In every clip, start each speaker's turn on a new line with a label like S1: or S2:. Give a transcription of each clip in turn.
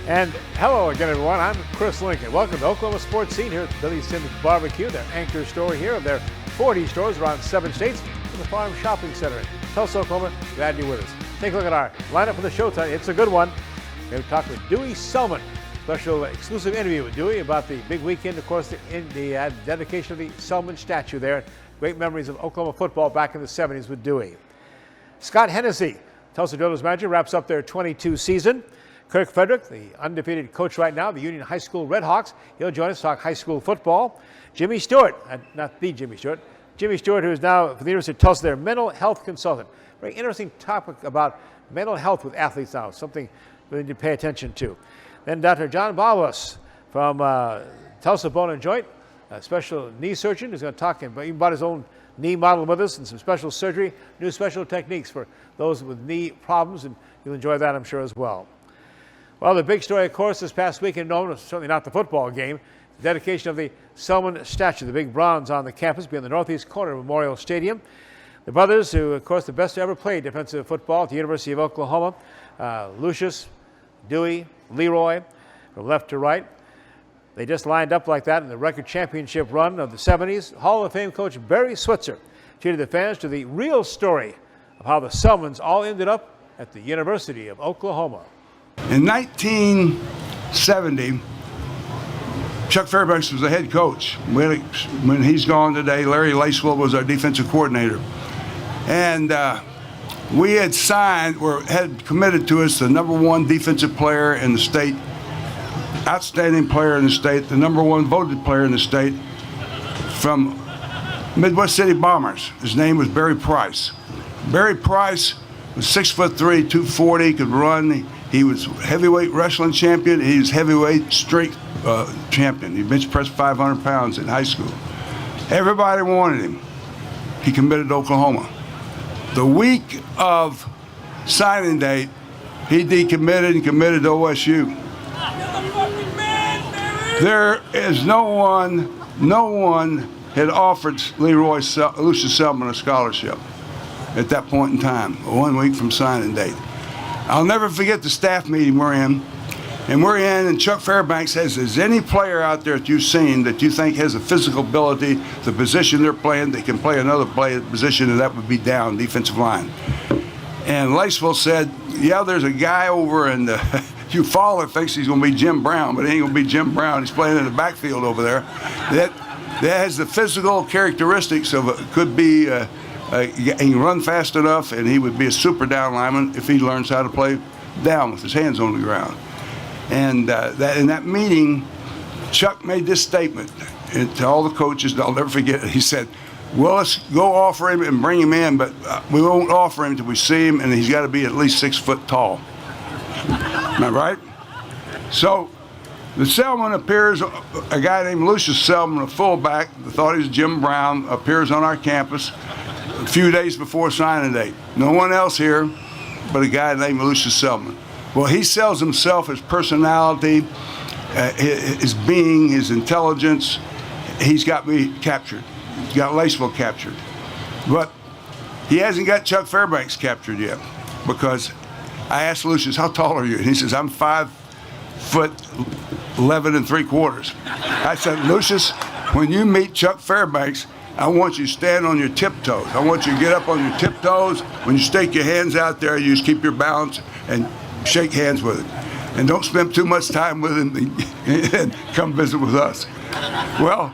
S1: And hello again, everyone. I'm Chris Lincoln. Welcome to Oklahoma Sportscene here at Billy Sims BBQ, their anchor store here of their 40 stores around 7 states in the Farm Shopping Center in Tulsa, Oklahoma. Glad you're with us. Take a look at our lineup for the show tonight. It's a good one. We're going to talk with Dewey Selmon. Special exclusive interview with Dewey about the big weekend, of course, the dedication of the Selmon statue there. Great memories of Oklahoma football back in the 70s with Dewey. Scott Hennessey, Tulsa Oilers manager, wraps up their 22 season. Kirk, the undefeated coach right now, the Union High School Redhawks. He'll join us to talk high school football. Jimmy Stewart, not the Jimmy Stewart, Jimmy Stewart, who is now for the University of Tulsa, their mental health consultant. Very interesting topic about mental health with athletes now, something we need to pay attention to. Then Dr. John Balbas from Tulsa Bone and Joint, a special knee surgeon, who's going to talk about his own knee model with us and some special surgery, new special techniques for those with knee problems, and you'll enjoy that, I'm sure, as well. Well, the big story, of course, this past weekend, no, certainly not the football game, the dedication of the Selmon statue, the big bronze on the campus, being the northeast corner of Memorial Stadium. The brothers, who, of course, the best to ever play defensive football at the University of Oklahoma, Lucius, Dewey, Leroy, from left to right. They just lined up like that in the record championship run of the 70s. Hall of Fame coach Barry Switzer treated the fans to the real story of how the Selmons all ended up at the University of Oklahoma.
S2: In 1970, Chuck Fairbanks was the head coach. When he's gone today, Larry Lacewell was our defensive coordinator. And we had signed, or had committed to us, the #1 defensive player in the state, outstanding player in the state, the #1 voted player in the state from Midwest City Bombers. His name was Barry Price. Barry Price was 6'3", 240, could run. He was heavyweight wrestling champion. He was heavyweight strength champion. He bench pressed 500 pounds in high school. Everybody wanted him. He committed to Oklahoma. The week of signing date, he decommitted and committed to OSU. There is no one had offered Lucius Selmon a scholarship at that point in time, 1 week from signing date. I'll never forget the staff meeting we're in, and Chuck Fairbanks says, is any player out there that you've seen that you think has a physical ability, the position they're playing, they can play another position, and that would be down, defensive line. And Lacewell said, yeah, there's a guy over in the Eufaula that thinks he's going to be Jim Brown, but he ain't going to be Jim Brown. He's playing in the backfield over there. That has the physical characteristics of could be he can run fast enough, and he would be a super down lineman if he learns how to play down with his hands on the ground. And in that meeting, Chuck made this statement to all the coaches, and I'll never forget it. He said, well, let's go offer him and bring him in, but we won't offer him until we see him, and he's got to be at least 6 foot tall. Am I right? So the Selmon appears, a guy named Lucius Selmon, a fullback, thought he was Jim Brown, appears on our campus a few days before signing date. No one else here but a guy named Lucius Selmon. Well, he sells himself, his personality, his being, his intelligence. He's got me captured. He's got Lacewell captured. But he hasn't got Chuck Fairbanks captured yet, because I asked Lucius, how tall are you? And he says, I'm 5'11 3/4". I said, Lucius, when you meet Chuck Fairbanks, I want you to stand on your tiptoes. I want you to get up on your tiptoes. When you stake your hands out there, you just keep your balance and shake hands with him. And don't spend too much time with him and come visit with us. Well,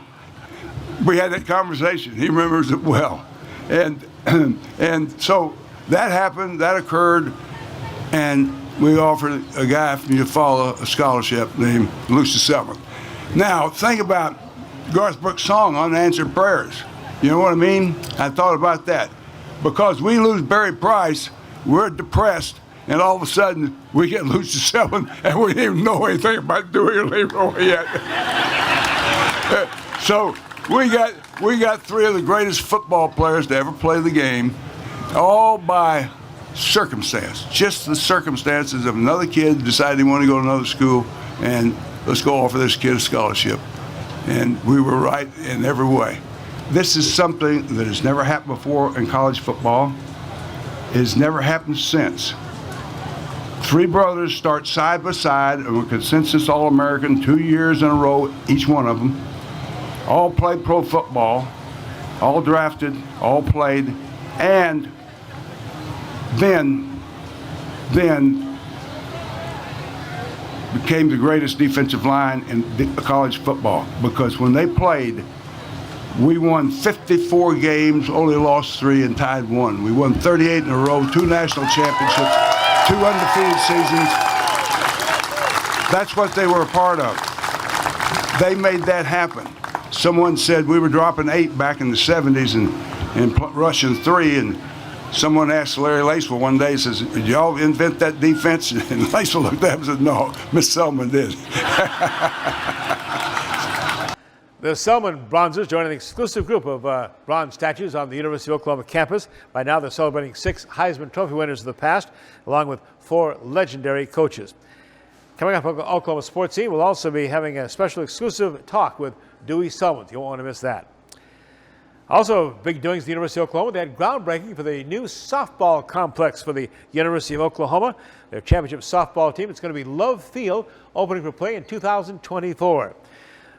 S2: we had that conversation. He remembers it well. And so that happened, that occurred, and we offered a guy from Eufaula a scholarship named Lucius Selmon. Now, think about Garth Brooks' song, Unanswered Prayers. You know what I mean? I thought about that. Because we lose Barry Price, we're depressed, and all of a sudden we get Lucius Selmon, and we didn't even know anything about Dewey or Leroy yet. So we got 3 of the greatest football players to ever play the game, all by circumstance, just the circumstances of another kid decided he wanted to go to another school, and let's go offer this kid a scholarship. And we were right in every way. This is something that has never happened before in college football. It has never happened since. Three brothers start side by side and were consensus All-American 2 years in a row, each one of them. All played pro football, all drafted, all played, and then became the greatest defensive line in college football, because when they played, we won 54 games, only lost 3 and tied 1. We won 38 in a row, 2 national championships, 2 undefeated seasons. That's what they were a part of. They made that happen. Someone said we were dropping 8 back in the 70s and rushing 3, and someone asked Larry Lacewell one day, says, "Did y'all invent that defense?" And Lacewell looked at him and said, "No, Miss Selmon did."
S1: The Selmon Bronzers join an exclusive group of bronze statues on the University of Oklahoma campus. By now, they're celebrating 6 Heisman Trophy winners of the past, along with 4 legendary coaches. Coming up on Oklahoma Sports Scene, we'll also be having a special exclusive talk with Dewey Selmon. You won't want to miss that. Also, big doings at the University of Oklahoma. They had groundbreaking for the new softball complex for the University of Oklahoma. Their championship softball team. It's going to be Love Field, opening for play in 2024.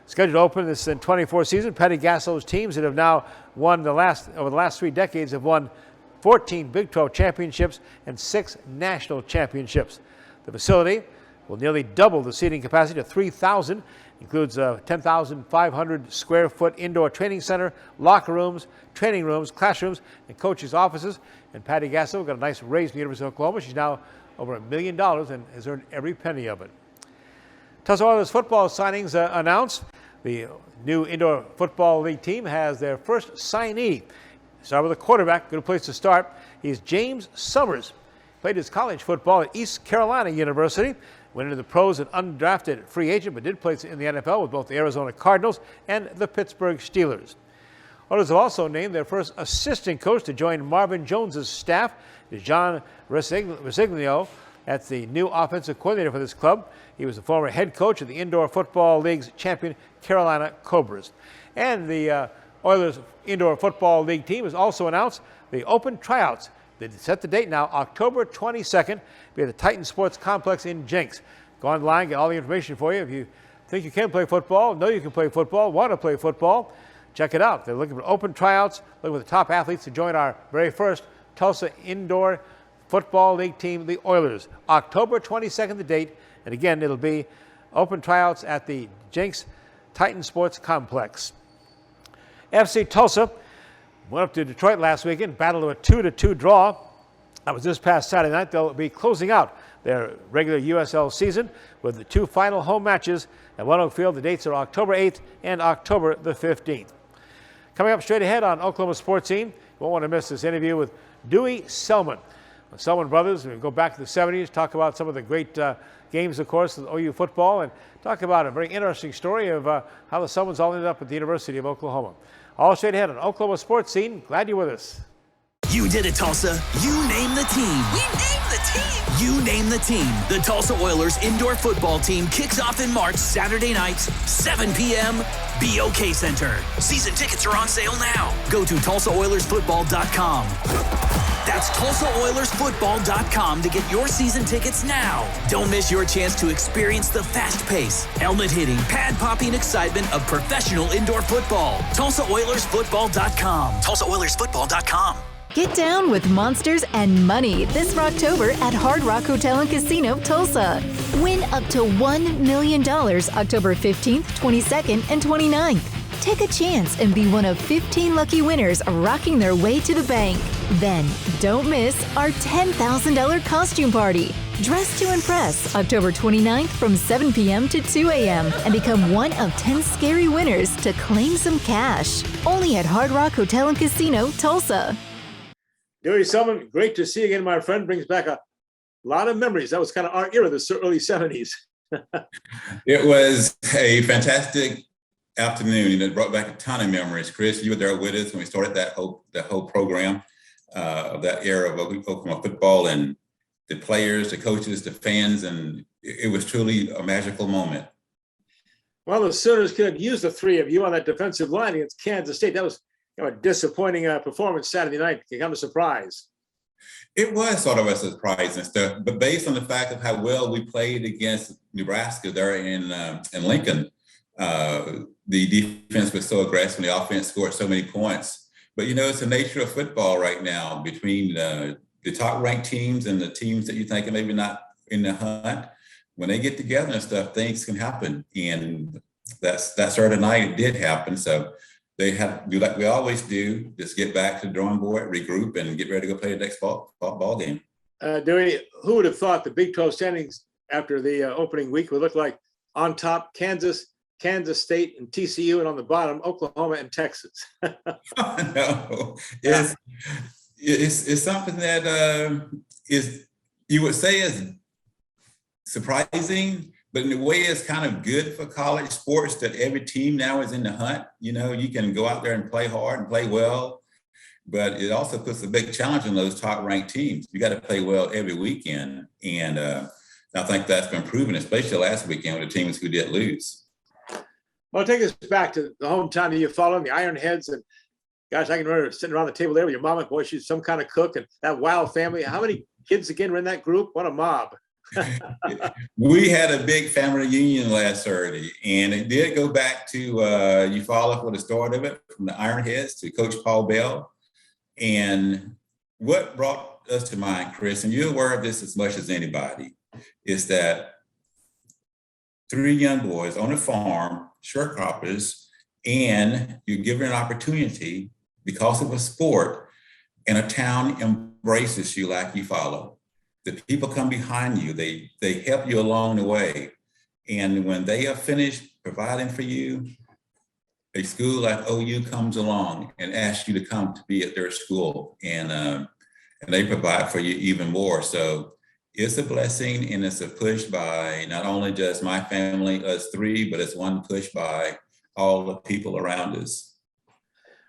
S1: Scheduled to open this in 24 season. Patty Gasso's teams that have now won over the last 3 decades have won 14 Big 12 championships and 6 national championships. The facility will nearly double the seating capacity to 3,000. Includes a 10,500 square foot indoor training center, locker rooms, training rooms, classrooms, and coaches' offices. And Patty Gasso got a nice raise from the University of Oklahoma. She's now over $1 million and has earned every penny of it. Tulsa Oilers football signings announced. The new indoor football league team has their first signee. Start with a quarterback, good place to start. He's James Summers. Played his college football at East Carolina University. Went into the pros an undrafted free agent, but did play in the NFL with both the Arizona Cardinals and the Pittsburgh Steelers. Oilers have also named their first assistant coach to join Marvin Jones's staff. Is John Resiglio. That's the new offensive coordinator for this club. He was the former head coach of the Indoor Football League's champion Carolina Cobras. And the Oilers Indoor Football League team has also announced the open tryouts. They set the date now, October 22nd, be at the Titan Sports Complex in Jenks. Go online, get all the information for you. If you think you can play football, know you can play football, want to play football, check it out. They're looking for open tryouts, looking for the top athletes to join our very first Tulsa Indoor Football League team, the Oilers. October 22nd, the date. And again, it'll be open tryouts at the Jenks Titan Sports Complex. FC Tulsa went up to Detroit last weekend, battled a 2-2 draw. That was this past Saturday night. They'll be closing out their regular USL season with the 2 final home matches at One Oak Field. The dates are October 8th and October the 15th. Coming up straight ahead on Oklahoma Sports Scene, you won't want to miss this interview with Dewey Selmon. The Selmon brothers, we go back to the 70s, talk about some of the great games, of course, of OU football, and talk about a very interesting story of how the Selmons all ended up at the University of Oklahoma. All straight ahead on Oklahoma Sports Scene. Glad you're with us.
S3: You did it, Tulsa. You name the team. We name the team. You name the team. The Tulsa Oilers indoor football team kicks off in March, Saturday nights, 7 p.m., BOK Center. Season tickets are on sale now. Go to TulsaOilersFootball.com. That's TulsaOilersFootball.com to get your season tickets now. Don't miss your chance to experience the fast pace, helmet-hitting, pad-popping excitement of professional indoor football. TulsaOilersFootball.com. TulsaOilersFootball.com.
S4: Get down with monsters and money this October at Hard Rock Hotel and Casino, Tulsa. Win up to $1 million October 15th, 22nd, and 29th. Take a chance and be one of 15 lucky winners rocking their way to the bank. Then, don't miss our $10,000 costume party. Dress to impress October 29th from 7 p.m. to 2 a.m. and become one of 10 scary winners to claim some cash. Only at Hard Rock Hotel and Casino, Tulsa.
S1: Dewey Selmon, great to see you again, my friend. Brings back a lot of memories. That was kind of our era, the early 70s.
S5: It was a fantastic afternoon, and it brought back a ton of memories. Chris, you were there with us when we started that whole program of that era of Oklahoma football, and the players, the coaches, the fans, and it was truly a magical moment.
S1: Well, the Sooners could have used the 3 of you on that defensive line against Kansas State. That was a disappointing performance Saturday night. Kind of a surprise.
S5: It was sort of a surprise and stuff, but based on the fact of how well we played against Nebraska there in Lincoln, the defense was so aggressive and the offense scored so many points. But, it's the nature of football right now between the top-ranked teams and the teams that you think are maybe not in the hunt. When they get together and stuff, things can happen. And that Saturday night, it did happen. So they have to do like we always do, just get back to the drawing board, regroup, and get ready to go play the next ball game.
S1: Dewey, who would have thought the Big 12 standings after the opening week would look like on top Kansas State and TCU, and on the bottom Oklahoma and Texas?
S5: No, it's something that is, you would say, is surprising, but in a way it's kind of good for college sports that every team now is in the hunt. You can go out there and play hard and play well, but it also puts a big challenge on those top ranked teams. You got to play well every weekend. And I think that's been proven, especially last weekend with the teams who did lose.
S1: Well, take us back to the hometown that you follow, the Ironheads. And gosh, I can remember sitting around the table there with your mama. Boy, she's some kind of cook, and that wild family. How many kids again were in that group? What a mob.
S5: We had a big family reunion last Saturday, and it did go back to Eufaula for the start of it, from the Ironheads to Coach Paul Bell. And what brought us to mind, Chris, and you're aware of this as much as anybody, is that 3 young boys on a farm, sharecroppers, and you're given an opportunity because of a sport, and a town embraces you like Eufaula. The people come behind you, they help you along the way. And when they are finished providing for you, a school like OU comes along and asks you to come to be at their school, and they provide for you even more. So it's a blessing, and it's a push by not only just my family, us 3, but it's one push by all the people around us.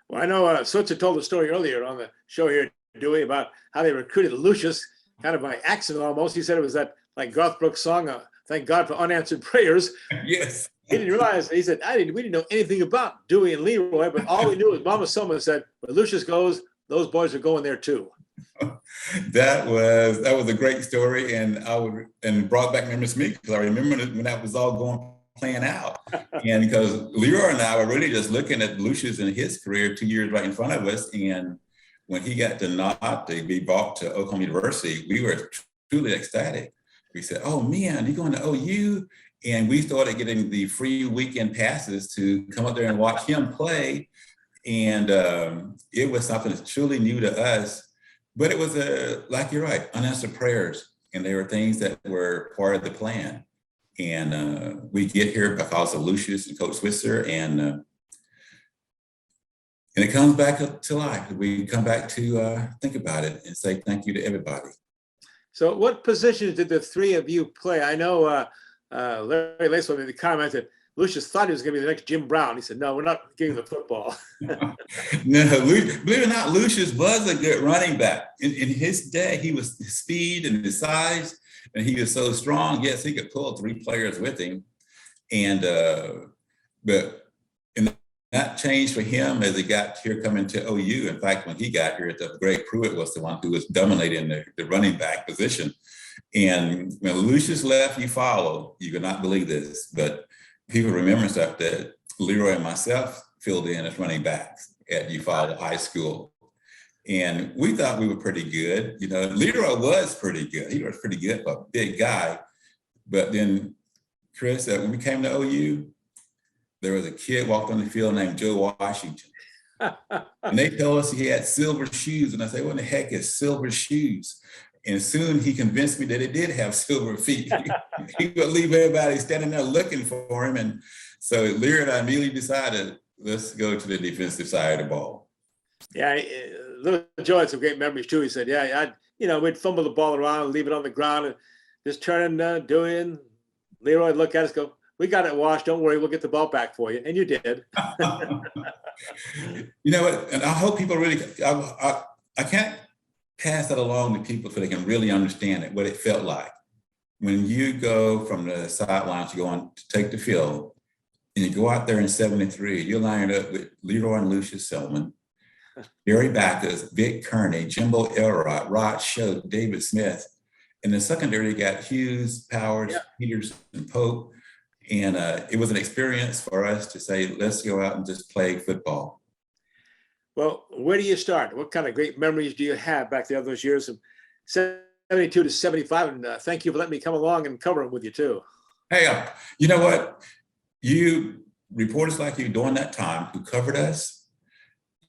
S1: Well, I know Switzer told a story earlier on the show here, Dewey, about how they recruited Lucius, kind of by accident almost. He said it was that like Garth Brooks song, Thank God for Unanswered Prayers.
S5: Yes.
S1: He didn't realize, he said, we didn't know anything about Dewey and Leroy, but all we knew was Mama Selmon said, where Lucius goes, those boys are going there too.
S5: That was a great story, and brought back memories to me, because I remember when that was all playing out. And because Leroy and I were really just looking at Lucius and his career 2 years right in front of us, and when he got the nod to be brought to Oklahoma University, we were truly ecstatic. We said, "Oh man, you're going to OU?" And we started getting the free weekend passes to come up there and watch him play. And it was something that's truly new to us. But it was, like you're right, unanswered prayers. And they were things that were part of the plan. And we get here because of Lucius and Coach Switzer, and it comes back to life. We come back to think about it and say thank you to everybody.
S1: So what positions did the 3 of you play? I know Larry Lacewood commented Lucius thought he was going to be the next Jim Brown. He said, no, we're not giving the football.
S5: No, believe it or not, Lucius was a good running back. In his day, his speed and his size, and he was so strong. Yes, he could pull 3 players with him. And but that changed for him as he got here coming to OU. In fact, when he got here, Greg Pruitt was the one who was dominating the running back position. And when Lucius left, you could not believe this, but people remember stuff that Leroy and myself filled in as running backs at Eufaula High School. And we thought we were pretty good. Leroy was pretty good. He was pretty good for a big guy. But then, Chris, when we came to OU, there was a kid walked on the field named Joe Washington. And they told us he had silver shoes. And I said, what in the heck is silver shoes? And soon he convinced me that it did have silver feet. He would leave everybody standing there looking for him. And so Lear and I immediately decided, let's go to the defensive side of the ball.
S1: Yeah, little Joe had some great memories too. He said, we'd fumble the ball around, leave it on the ground, and just turn and Dewey and Leroy would look at us, go, we got it washed. Don't worry, we'll get the ball back for you. And you did.
S5: You know what? And I hope people really, I can't pass that along to people so they can really understand it, what it felt like. When you go from the sidelines, you go on to take the field, and you go out there in 73, you're lined up with Leroy and Lucius Selmon, Barry Backus, Vic Kearney, Jimbo Elrod, Rod Choate, David Smith. In the secondary, you got Hughes, Powers, Peters, and Pope. And it was an experience for us to say, let's go out and just play football.
S1: Well, where do you start? What kind of great memories do you have back there those years from 72 to 75? And thank you for letting me come along and cover them with you too.
S5: Hey, you know what? You reporters like you during that time who covered us,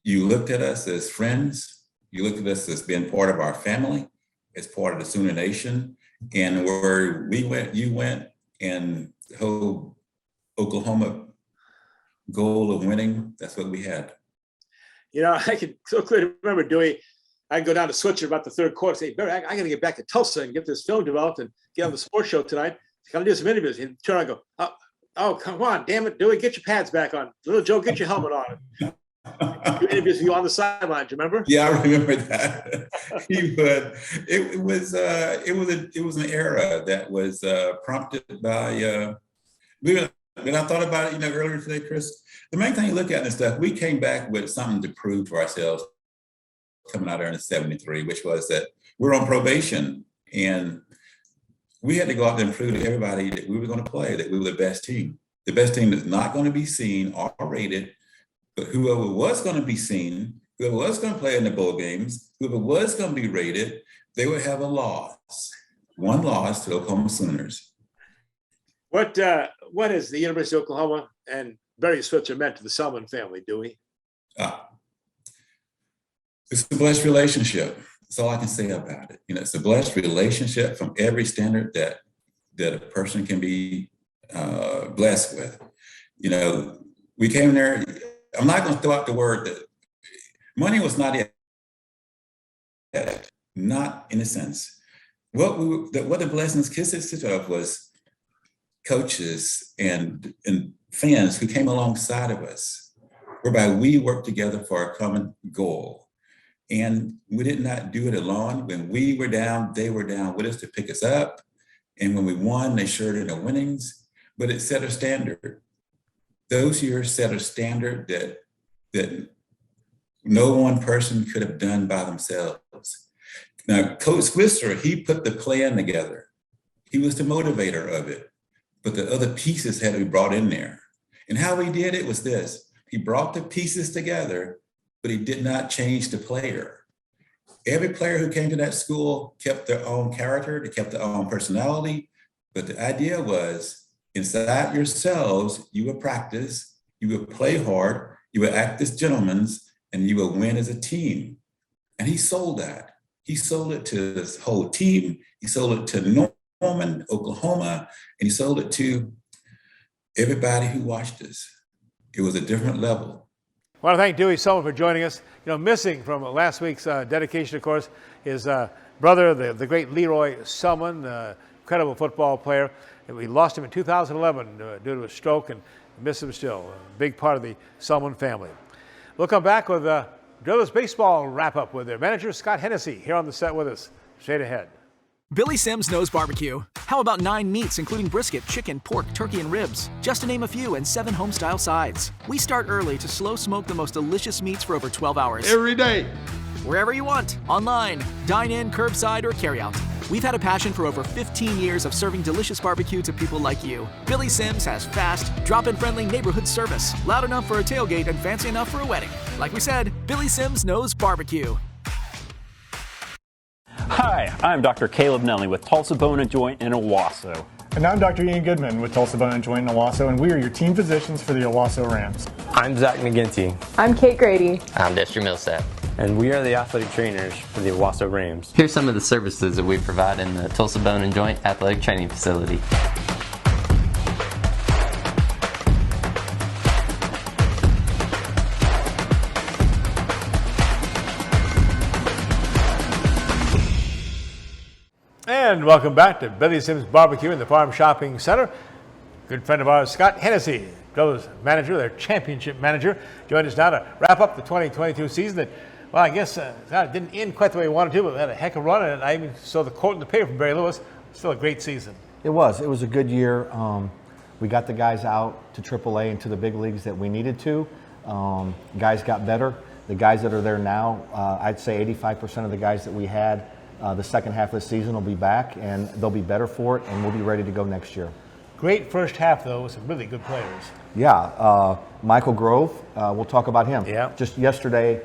S5: you looked at us as friends. You looked at us as being part of our family, as part of the Sooner Nation. And where we went, you went, and the whole Oklahoma goal of winning, that's what we had.
S1: You know, I can so clearly remember, Dewey, I'd go down to Switzer about the third quarter, say, Barry, I got to get back to Tulsa and get this film developed and get on the sports show tonight. Come do some interviews. And turn around and go, oh, come on, damn it, Dewey, get your pads back on. Little Joe, get your helmet on. Do interviews with you on the sideline, do you remember?
S5: Yeah, I remember that. He would. It was an era that was prompted by. When I thought about it, earlier today, Chris, the main thing you look at and stuff, we came back with something to prove to ourselves coming out there in '73, which was that we're on probation and we had to go out there and prove to everybody that we were going to play, that we were the best team. The best team is not going to be seen or rated, but whoever was going to be seen, whoever was going to play in the bowl games, whoever was going to be rated, they would have a loss. One loss to Oklahoma Sooners.
S1: What has the University of Oklahoma and Barry Switzer meant to the Selmon family, Dewey?
S5: It's a blessed relationship. That's all I can say about it. It's a blessed relationship from every standard that a person can be blessed with. We came there. I'm not going to throw out the word that money was not it, not in a sense. What the blessings consisted of was coaches and fans who came alongside of us, whereby we worked together for a common goal. And we did not do it alone. When we were down, they were down with us to pick us up. And when we won, they shared in the winnings. But it set a standard. Those years set a standard that no one person could have done by themselves. Now, Coach Switzer, he put the plan together. He was the motivator of it. But the other pieces had to be brought in there. And how he did it was this. He brought the pieces together, but he did not change the player. Every player who came to that school kept their own character, they kept their own personality, but the idea was inside yourselves, you would practice, you would play hard, you would act as gentlemen, and you would win as a team. And he sold that. He sold it to this whole team. He sold it to Norman, Oklahoma, and he sold it to everybody who watched us. It was a different level.
S1: I want to thank Dewey Selmon for joining us. Missing from last week's dedication, of course, his brother, the great Leroy Selmon, incredible football player. We lost him in 2011 due to a stroke and miss him still. A big part of the Selmon family. We'll come back with Drillers Baseball wrap-up with their manager, Scott Hennessey, here on the set with us. Straight ahead.
S3: Billy Sims knows barbecue. How about 9 meats, including brisket, chicken, pork, turkey, and ribs? Just to name a few, and 7 home-style sides. We start early to slow smoke the most delicious meats for over 12 hours.
S2: Every day.
S3: Wherever you want, online, dine-in, curbside, or carry-out. We've had a passion for over 15 years of serving delicious barbecue to people like you. Billy Sims has fast, drop-in friendly neighborhood service, loud enough for a tailgate and fancy enough for a wedding. Like we said, Billy Sims knows barbecue.
S6: Hi, I'm Dr. Caleb Nelly with Tulsa Bone & Joint in Owasso.
S7: And I'm Dr. Ian Goodman with Tulsa Bone & Joint in Owasso, and we are your team physicians for the Owasso Rams.
S8: I'm Zach McGinty.
S9: I'm Kate Grady.
S10: I'm Destry Millsap.
S8: And we are the athletic trainers for the Owasso Rams.
S10: Here's some of the services that we provide in the Tulsa Bone & Joint Athletic Training Facility.
S1: And welcome back to Billy Sims BBQ in the Farm Shopping Center. Good friend of ours, Scott Hennessey, Drillers manager, their championship manager, joined us now to wrap up the 2022 season that, well, I guess it didn't end quite the way we wanted to, but we had a heck of a run, and I even saw the quote in the paper from Barry Lewis. Still a great season.
S11: It was a good year. We got the guys out to AAA and to the big leagues that we needed to. Guys got better. The guys that are there now, I'd say 85% of the guys that we had the second half of the season will be back, and they'll be better for it, and we'll be ready to go next year.
S1: Great first half, though, with some really good players.
S11: Yeah, Michael Grove, we'll talk about him.
S1: Yeah.
S11: Just yesterday,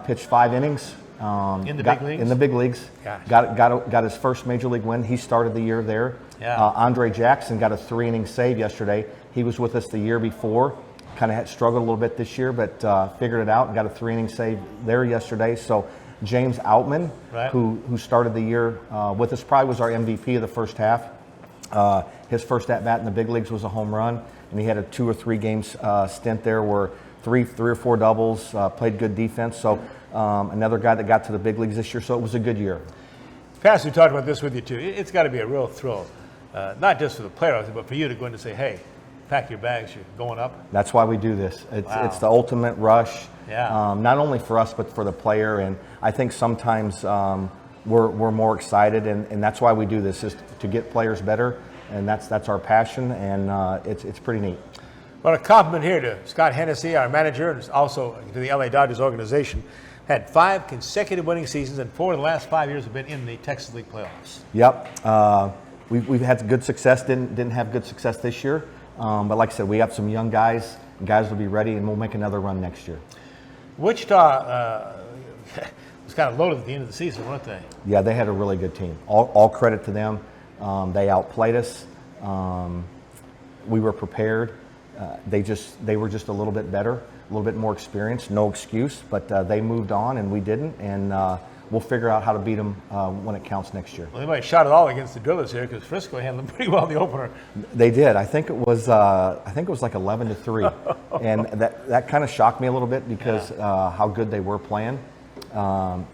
S11: pitched 5 innings.
S1: In the big leagues?
S11: In the big leagues.
S1: Gosh.
S11: Got his first major league win. He started the year there.
S1: Yeah.
S11: Andre Jackson got a 3-inning save yesterday. He was with us the year before. Kind of had struggled a little bit this year, but figured it out and got a 3-inning save there yesterday. So James Outman,
S1: right,
S11: who started the year with us, probably was our MVP of the first half. His first at-bat in the big leagues was a home run, and he had a 2 or 3 games stint there where three or four doubles, played good defense. So another guy that got to the big leagues this year, so it was a good year.
S1: Pastor, we talked about this with you too. It's got to be a real thrill, not just for the players, but for you to go in and say, hey, pack your bags, you're going up.
S11: That's why we do this.
S1: Wow.
S11: It's the ultimate rush,
S1: yeah.
S11: Not only for us, but for the player. And I think sometimes we're more excited, and that's why we do this, is to get players better, and that's our passion, and it's pretty neat.
S1: Well, a compliment here to Scott Hennessey, our manager, and also to the LA Dodgers organization. Had 5 consecutive winning seasons, and 4 of the last 5 years have been in the Texas League playoffs.
S11: Yep. We've had good success. Didn't have good success this year. But like I said, we have some young guys. Guys will be ready, and we'll make another run next year.
S1: Wichita was kind of loaded at the end of the season, weren't they?
S11: Yeah, they had a really good team. All credit to them. They outplayed us. We were prepared. They were just a little bit better, a little bit more experienced. No excuse, but they moved on, and we didn't. And we'll figure out how to beat them when it counts next year.
S1: Well, they might have shot it all against the Drillers here, because Frisco handled them pretty well in the opener.
S11: They did. I think it was like 11-3, and that kind of shocked me a little bit because how good they were playing. Now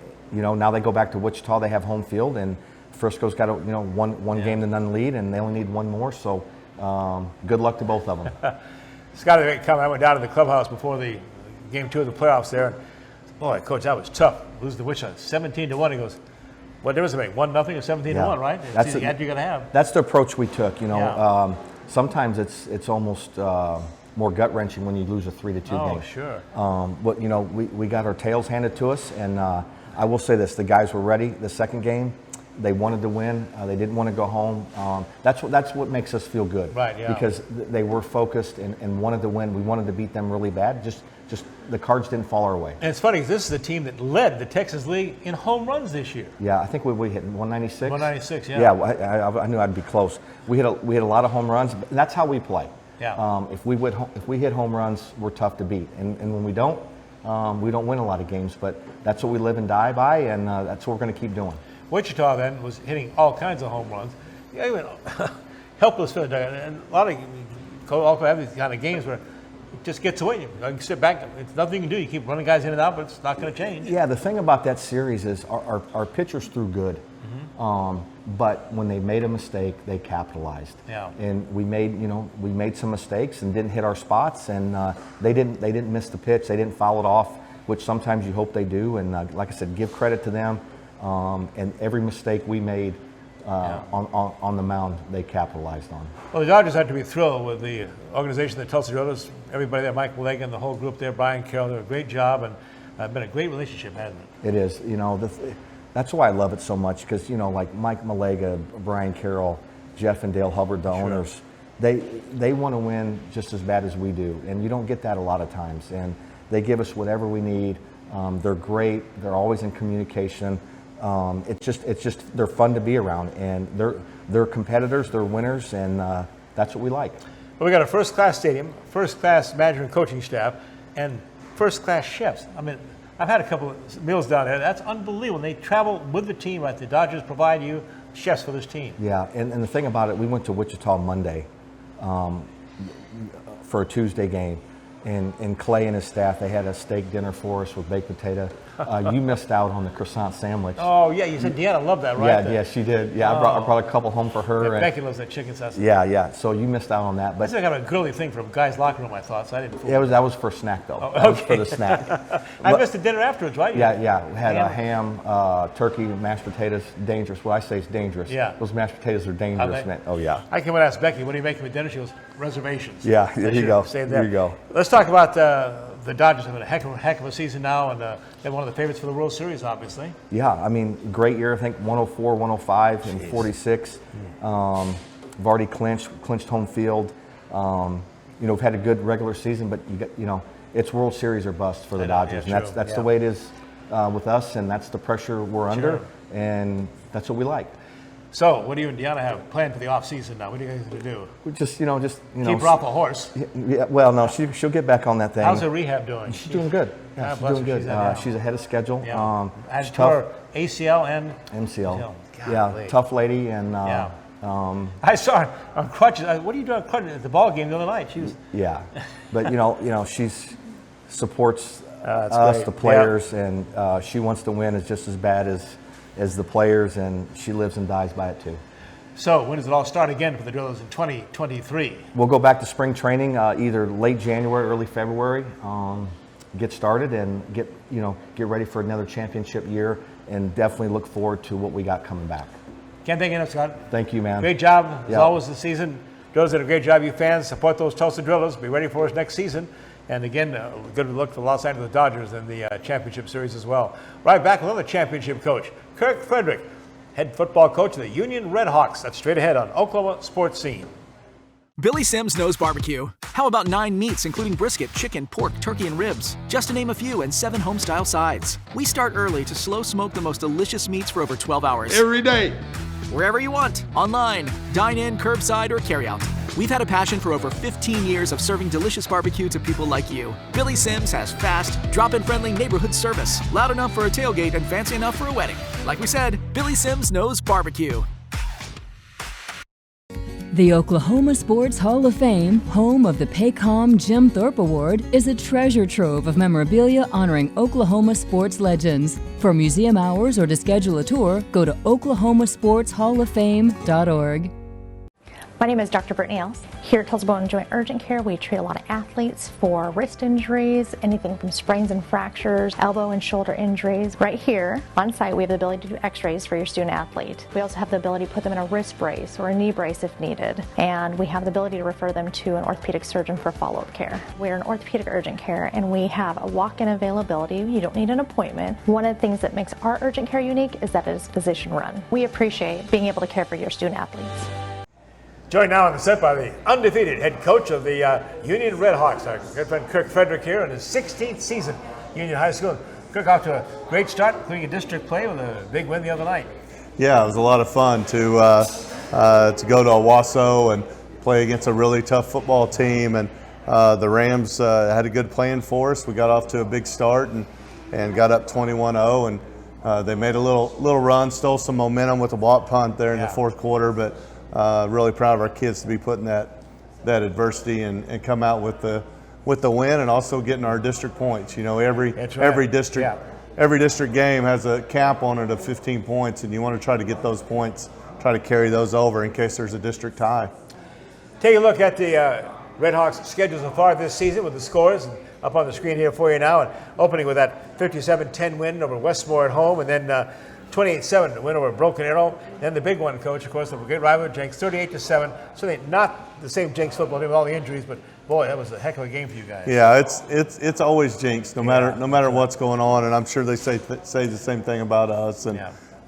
S11: they go back to Wichita. They have home field, and Frisco's got one game to none lead, and they only need one more. So good luck to both of them.
S1: Scott, I went down to the clubhouse before the game 2 of the playoffs there. Boy, Coach, that was tough. Losing to Wichita 17-1. He goes, what difference does it make? 1-0 or 17-1, right? That's the edge you're going to have.
S11: That's the approach we took. Sometimes it's almost more gut wrenching when you lose a 3-2 game.
S1: Oh, sure.
S11: But we got our tails handed to us, and I will say this: the guys were ready. The second game, they wanted to win. They didn't want to go home. That's what makes us feel good.
S1: Right. Yeah.
S11: Because they were focused and wanted to win. We wanted to beat them really bad. Just the cards didn't fall our way.
S1: And it's funny, this is the team that led the Texas League in home runs this year.
S11: Yeah, I think we hit 196.
S1: 196, yeah.
S11: Yeah, I knew I'd be close. We hit a lot of home runs, but that's how we play.
S1: Yeah.
S11: If we hit home runs, we're tough to beat, and when we don't win a lot of games. But that's what we live and die by, and that's what we're going to keep doing.
S1: Witchita then was hitting all kinds of home runs. Yeah, even helpless for the dugout. And a lot of have these kind of games where it just gets away. You can sit back. It's nothing you can do. You keep running guys in and out, but it's not going to change.
S11: Yeah, the thing about that series is our pitchers threw good.
S1: Mm-hmm.
S11: But when they made a mistake, they capitalized.
S1: Yeah.
S11: And we made some mistakes and didn't hit our spots, and they didn't miss the pitch. They didn't foul it off, which sometimes you hope they do. And like I said, give credit to them. And every mistake we made on the mound, they capitalized on.
S1: Well, the Dodgers have to be thrilled with the organization, the Tulsa Oilers, everybody there, Mike Malaga, the whole group there, Brian Carroll. They're a great job, and been a great relationship, hasn't it?
S11: It is. That's why I love it so much, because like Mike Malaga, Brian Carroll, Jeff and Dale Hubbard, the owners, they want to win just as bad as we do, and you don't get that a lot of times. And they give us whatever we need. They're great. They're always in communication. It's just they're fun to be around, and they're competitors, they're winners, and that's what we like.
S1: Well, we got a first-class stadium, first-class manager and coaching staff, and first-class chefs. I mean, I've had a couple of meals down there. That's unbelievable. They travel with the team, right? The Dodgers provide you chefs for this team.
S11: Yeah, and the thing about it, we went to Wichita Monday for a Tuesday game. And Clay and his staff, they had a steak dinner for us with baked potato. You missed out on the croissant sandwich.
S1: Oh, yeah, you said Deanna loved that, right?
S11: Yeah, she did. Yeah, I brought a couple home for her.
S1: Yeah, Becky loves that chicken sausage.
S11: Yeah, so you missed out on that. But
S1: that's kind of a girly thing from a guy's locker room, I thought, so I didn't fool
S11: you. That was for snack, though.
S1: Oh, okay.
S11: That was for the snack.
S1: I missed the dinner afterwards, right?
S11: Yeah. We had a ham, turkey, mashed potatoes, dangerous. What I say is dangerous.
S1: Yeah.
S11: Those mashed potatoes are dangerous, man. Oh, yeah.
S1: I came and asked Becky, what are you making for dinner? She goes, reservations.
S11: Yeah, there you go.
S1: Stay there.
S11: There you go.
S1: Let's talk about The Dodgers have had a heck of a season now, and they're one of the favorites for the World Series, obviously.
S11: Yeah, I mean, great year. I think 104, 105, and 46. We've already clinched home field. We've had a good regular season, but it's World Series or bust for the Dodgers, and that's the way it is with us, and that's the pressure we're under, and that's what we like.
S1: So, what do you and Deanna have planned for the off season now? What are you guys going to do?
S11: We just keep
S1: her off a horse.
S11: Yeah, well, no, she'll get back on that thing.
S1: How's her rehab doing?
S11: She's doing good. Yeah, she's doing good. She's ahead of schedule.
S1: Yeah.
S11: She's tough.
S1: ACL and
S11: MCL. Yeah, tough lady, and
S1: I saw her on crutches. What are you doing on crutches at the ball game the other night? She was.
S11: Yeah, but she's supports us, the players, and she wants to win just as bad as the players, and she lives and dies by it too.
S1: So when does it all start again for the Drillers in 2023?
S11: We'll go back to spring training either late January, early February. Get started and get ready for another championship year, and definitely look forward to what we got coming back.
S1: Can't thank you enough, Scott.
S11: Thank you, man.
S1: Great job as always this season. Drillers did a great job. You fans support those Tulsa Drillers. Be ready for us next season. And again, good look for the Los Angeles Dodgers in the championship series as well. Right back with another championship coach, Kirk Fridrich, head football coach of the Union Redhawks. That's straight ahead on Oklahoma Sports Scene.
S3: Billy Sims knows barbecue. How about 9 meats, including brisket, chicken, pork, turkey, and ribs? Just to name a few, and 7 home-style sides. We start early to slow smoke the most delicious meats for over 12 hours.
S2: Every day.
S3: Wherever you want, online, dine-in, curbside, or carry-out. We've had a passion for over 15 years of serving delicious barbecue to people like you. Billy Sims has fast, drop-in friendly neighborhood service, loud enough for a tailgate and fancy enough for a wedding. Like we said, Billy Sims knows barbecue.
S9: The Oklahoma Sports Hall of Fame, home of the Paycom Jim Thorpe Award, is a treasure trove of memorabilia honoring Oklahoma sports legends. For museum hours or to schedule a tour, go to oklahomasportshalloffame.org.
S12: My name is Dr. Brittany Els. Here at Tulsa Bone and Joint Urgent Care, we treat a lot of athletes for wrist injuries, anything from sprains and fractures, elbow and shoulder injuries. Right here on site, we have the ability to do x-rays for your student athlete. We also have the ability to put them in a wrist brace or a knee brace if needed. And we have the ability to refer them to an orthopedic surgeon for follow-up care. We're an orthopedic urgent care, and we have a walk-in availability. You don't need an appointment. One of the things that makes our urgent care unique is that it is physician-run. We appreciate being able to care for your student athletes.
S1: Joined now on the set by the undefeated head coach of the Union Redhawks, our good friend Kirk Fridrich here in his 16th season at Union High School. Kirk off to a great start, including a district play with a big win the other night.
S13: Yeah, it was a lot of fun to go to Owasso and play against a really tough football team. And the Rams had a good plan for us. We got off to a big start and got up 21-0. And they made a little run, stole some momentum with a walk punt there in the fourth quarter. But really proud of our kids to be putting that adversity and come out with the win, and also getting our district points. Every district game has a cap on it of 15 points, and you want to try to get those points, try to carry those over in case there's a district tie.
S1: Take a look at the Redhawks' schedule so far this season with the scores up on the screen here for you now, and opening with that 57-10 win over Westmore at home, and then 28-7 win over Broken Arrow. Then the big one, Coach, of course, the great rival Jenks, 38-7. Certainly not the same Jenks football team with all the injuries, but boy, that was a heck of a game for you guys.
S13: Yeah, it's always Jenks, no matter what's going on, and I'm sure they say the same thing about us. And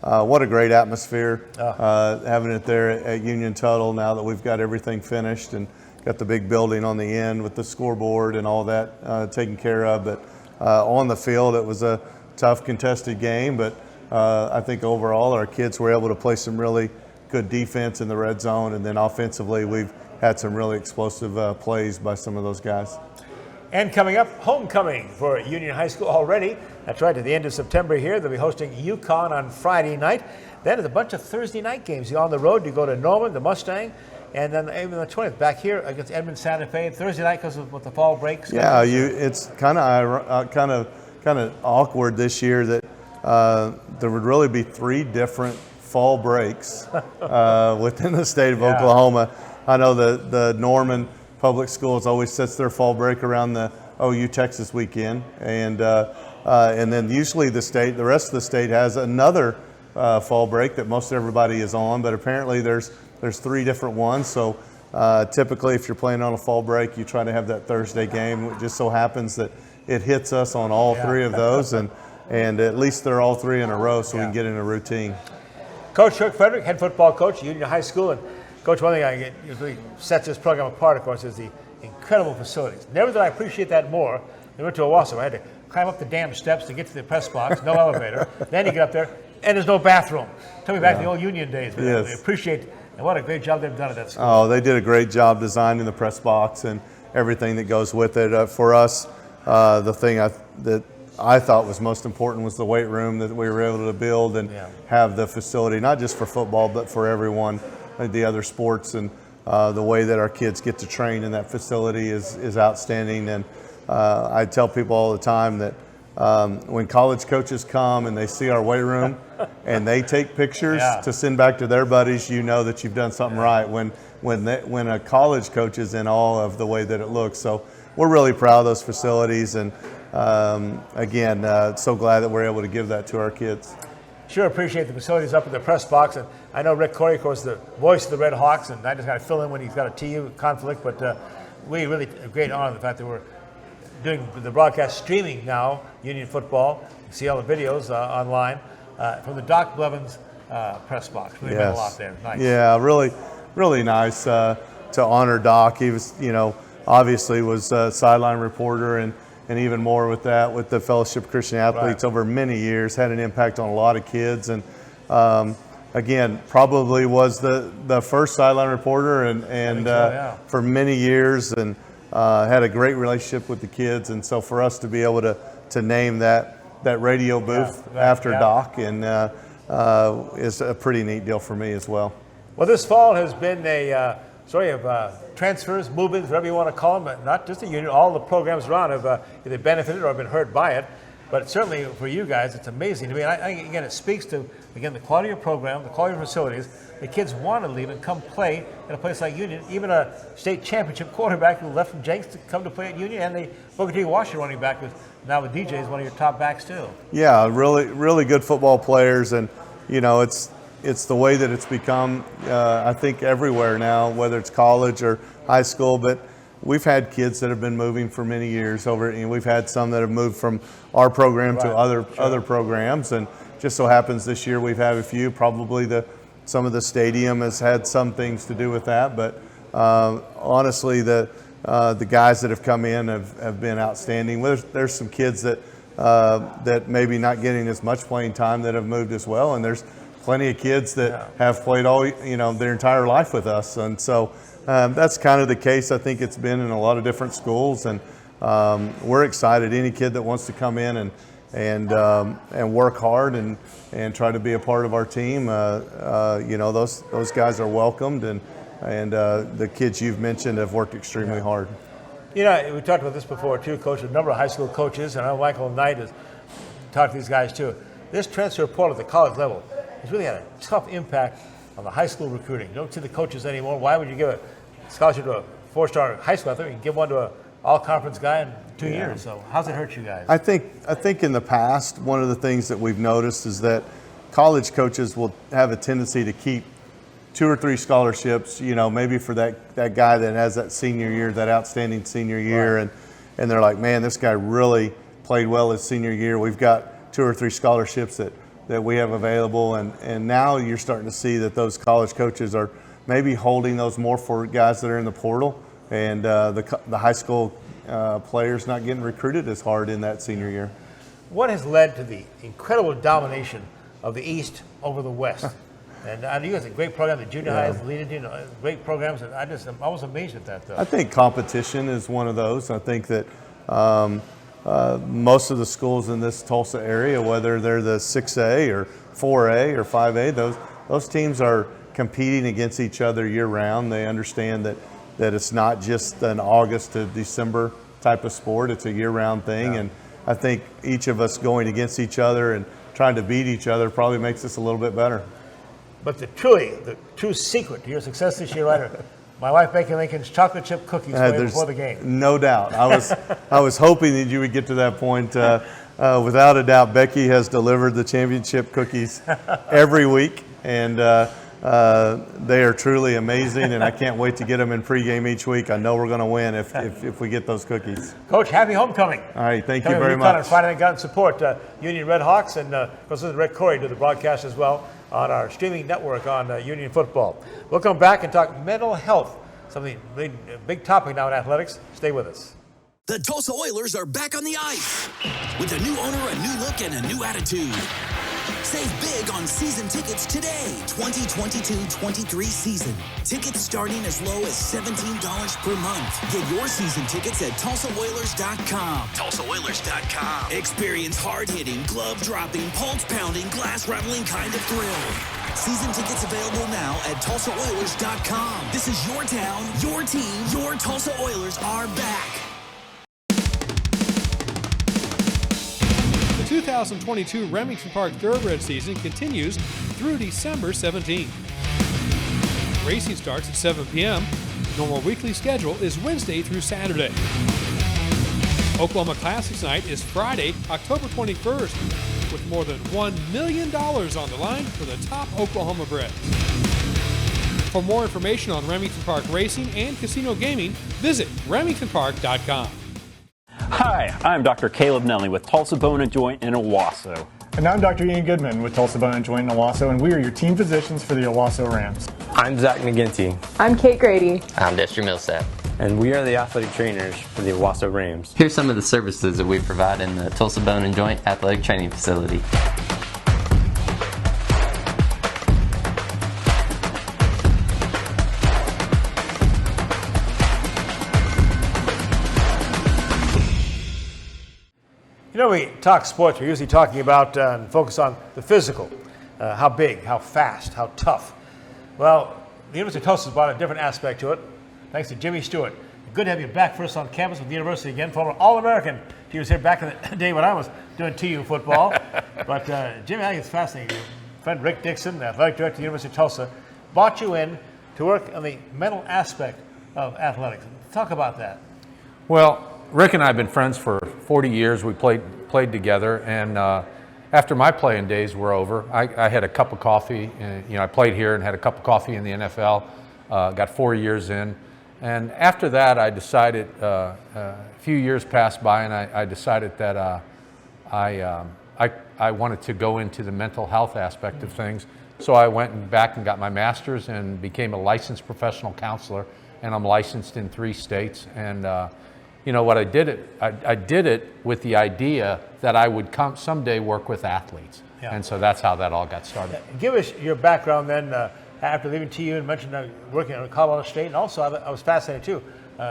S13: what a great atmosphere having it there at Union Tuttle now that we've got everything finished and got the big building on the end with the scoreboard and all that taken care of. But on the field, it was a tough, contested game, but I think overall our kids were able to play some really good defense in the red zone, and then offensively we've had some really explosive plays by some of those guys.
S1: And coming up, homecoming for Union High School already. That's right, at the end of September here. They'll be hosting UConn on Friday night. Then there's a bunch of Thursday night games. You're on the road, you go to Norman, the Mustang, and then even the 20th back here against Edmond Santa Fe. Thursday night because of what the fall breaks.
S13: Yeah, it's kind of awkward this year that there would really be 3 different fall breaks within the state of Oklahoma. I know the Norman Public Schools always sets their fall break around the OU Texas weekend, and then usually the rest of the state has another fall break that most everybody is on, but apparently there's 3 different ones. So typically if you're playing on a fall break, you try to have that Thursday game. It just so happens that it hits us on all three of those, and at least they're all three in a row, so we can get in a routine.
S1: Coach Kirk Fridrich, head football coach, Union High School, and Coach, one thing I really sets this program apart, of course, is the incredible facilities. Never did I appreciate that more. We went to Owasso. I had to climb up the damn steps to get to the press box, no elevator. Then you get up there, and there's no bathroom. Took me back to the old Union days.
S13: Yes.
S1: We appreciate, and what a great job they've done at that school.
S13: Oh, they did a great job designing the press box and everything that goes with it. For us, the thing that I thought was most important was the weight room that we were able to build and have the facility, not just for football, but for everyone, the other sports, and the way that our kids get to train in that facility is outstanding. And I tell people all the time that when college coaches come and they see our weight room and they take pictures to send back to their buddies, you know that you've done something right. When a college coach is in awe of the way that it looks. So we're really proud of those facilities, and again, so glad that we're able to give that to our kids.
S1: Sure appreciate the facilities up in the press box, and I know Rick Corey, of course, the voice of the Red Hawks, and I just got to fill in when he's got a TU conflict, but we really a great honor the fact that we're doing the broadcast streaming now, Union football. You see all the videos online from the Doc Blevins press box. Really meant a lot there. Nice.
S13: Yeah, really nice to honor Doc. He was, obviously was a sideline reporter, and even more with that, with the Fellowship of Christian Athletes over many years, had an impact on a lot of kids. And again, probably was the first sideline reporter and for many years, and had a great relationship with the kids. And so for us to be able to name that radio booth after Doc and is a pretty neat deal for me as well.
S1: Well, this fall has been a story of transfers, movements, whatever you want to call them, but not just the Union. All the programs around have either benefited or been hurt by it. But certainly for you guys, it's amazing to me. And again, it speaks to, again, the quality of your program, the quality of facilities. The kids want to leave and come play at a place like Union. Even a state championship quarterback who left from Jenks to come to play at Union, and the Booker T. Washington running back, who's now with DJ, is one of your top backs too.
S13: Yeah, really good football players, and it's the way that it's become, I think, everywhere now, whether it's college or high school. But we've had kids that have been moving for many years over, and we've had some that have moved from our program to other programs. And just so happens this year we've had a few. Probably some of the stadium has had some things to do with that. But honestly, the guys that have come in have been outstanding. There's some kids that maybe not getting as much playing time that have moved as well, and there's plenty of kids that have played all their entire life with us. And so that's kind of the case. I think it's been in a lot of different schools, and we're excited. Any kid that wants to come in and work hard and try to be a part of our team, those guys are welcomed, and the kids you've mentioned have worked extremely hard.
S1: We talked about this before too, Coach. A number of high school coaches, and I know Michael Knight has talked to these guys too. This transfer portal at the college level has really had a tough impact on the high school recruiting. You don't see the coaches anymore. Why would you give a scholarship to a four-star high school athlete? You can give one to an all-conference guy in 2 years. So how's it hurt you guys?
S13: I think in the past, one of the things that we've noticed is that college coaches will have a tendency to keep 2 or 3 scholarships, maybe for that guy that has that senior year, that outstanding senior year, and they're like, man, this guy really played well his senior year. We've got 2 or 3 scholarships that we have available, and now you're starting to see that those college coaches are maybe holding those more for guys that are in the portal, and the high school players not getting recruited as hard in that senior year.
S1: What has led to the incredible domination of the East over the West? And I know you guys have a great program, the junior highs leading, great programs, and I was amazed at that, though.
S13: I think competition is one of those. I think that most of the schools in this Tulsa area, whether they're the 6A or 4A or 5A, those teams are competing against each other year-round. They understand that it's not just an August to December type of sport. It's a year-round thing, and I think each of us going against each other and trying to beat each other probably makes us a little bit better.
S1: But the true secret to your success this year, right? My wife baking Lincoln's chocolate chip cookies before the game.
S13: No doubt. I was hoping that you would get to that point. Without a doubt, Becky has delivered the championship cookies every week, and they are truly amazing, and I can't wait to get them in pregame each week. I know we're going to win if we get those cookies.
S1: Coach, happy homecoming.
S13: All right, thank you
S1: Coming
S13: very
S1: from
S13: much.
S1: UConn on Friday Night Got support Union Red Hawks, and of course, Rick Corey did the broadcast as well on our streaming network on Union Football. We'll come back and talk mental health, something big topic now in athletics. Stay with us.
S3: The Tulsa Oilers are back on the ice with a new owner, a new look, and a new attitude. Save big on season tickets today. 2022-23 season. Tickets starting as low as $17 per month. Get your season tickets at TulsaOilers.com. TulsaOilers.com. Experience hard-hitting, glove-dropping, pulse-pounding, glass-rattling kind of thrill. Season tickets available now at TulsaOilers.com. This is your town, your team, your Tulsa Oilers are back.
S14: The 2022 Remington Park Thoroughbred season continues through December 17th. Racing starts at 7 p.m. Normal weekly schedule is Wednesday through Saturday. Oklahoma Classics Night is Friday, October 21st, with more than $1 million on the line for the top Oklahoma breds. For more information on Remington Park Racing and Casino Gaming, visit RemingtonPark.com.
S6: Hi, I'm Dr. Caleb Nelly with Tulsa Bone & Joint in Owasso.
S7: And I'm Dr. Ian Goodman with Tulsa Bone & Joint in Owasso, and we are your team physicians for the Owasso Rams.
S8: I'm Zach McGinty.
S15: I'm Kate Grady.
S10: I'm Destry Millsap.
S8: And we are the athletic trainers for the Owasso Rams.
S10: Here's some of the services that we provide in the Tulsa Bone & Joint Athletic Training Facility.
S1: You know, we talk sports, we're usually talking about and focus on the physical, how big, how fast, how tough. Well, the University of Tulsa has brought a different aspect to it, thanks to Jimmy Stewart. Good to have you back first on campus with the university again, former All-American. He was here back in the day when I was doing TU football. But Jimmy, I think it's fascinating. Your friend Rick Dixon, the athletic director of the University of Tulsa, brought you in to work on the mental aspect of athletics. Talk about that.
S16: Well, Rick and I have been friends for 40 years. We played together, and after my playing days were over, I had a cup of coffee. And, I played here and had a cup of coffee in the NFL. Got 4 years in, and after that, I decided a few years passed by, and I decided that I wanted to go into the mental health aspect of things. So I went back and got my master's and became a licensed professional counselor, and I'm licensed in 3 states. And what I did it with the idea that I would someday work with athletes. Yeah. And so that's how that all got started.
S1: Give us your background then, after leaving TU, and mentioned working at Colorado State, and also I was fascinated too,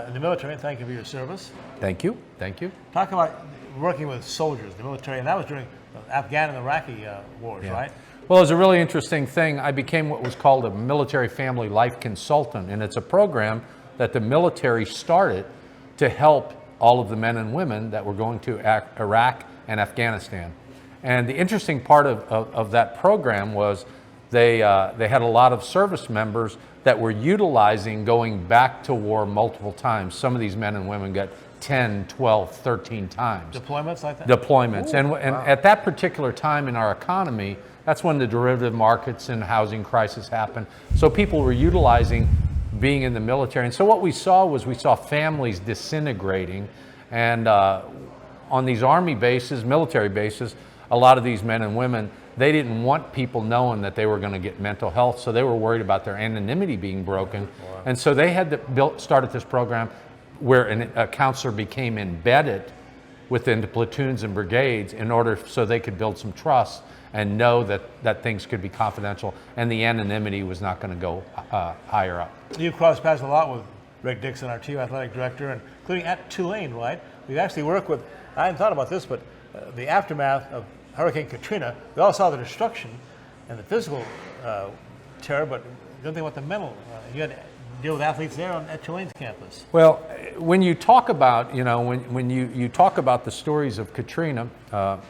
S1: in the military. Thank you for your service.
S16: Thank you. Thank you.
S1: Talk about working with soldiers, the military, and that was during the Afghan and Iraqi wars, yeah. Right?
S16: Well, it was a really interesting thing. I became what was called a military family life consultant, and it's a program that the military started to help all of the men and women that were going to Iraq and Afghanistan. And the interesting part of that program was they had a lot of service members that were utilizing going back to war multiple times. Some of these men and women got 10, 12, 13 times.
S1: Deployments like that?
S16: Deployments.
S1: Ooh,
S16: and
S1: wow.
S16: At that particular time in our economy, that's when the derivative markets and housing crisis happened. So people were utilizing being in the military. And so what we saw families disintegrating, and on these army bases, military bases, a lot of these men and women, they didn't want people knowing that they were going to get mental health, so they were worried about their anonymity being broken. Wow. And so they had started this program where a counselor became embedded within the platoons and brigades in order so they could build some trust and know that things could be confidential and the anonymity was not going to go higher up.
S1: You've crossed paths a lot with Rick Dixon, our TU athletic director, and including at Tulane, right? We've actually worked with, I hadn't thought about this, but the aftermath of Hurricane Katrina, we all saw the destruction and the physical terror, but don't think about the mental. You had to deal with athletes there at Tulane's campus.
S16: Well, when you talk about, when you talk about the stories of Katrina,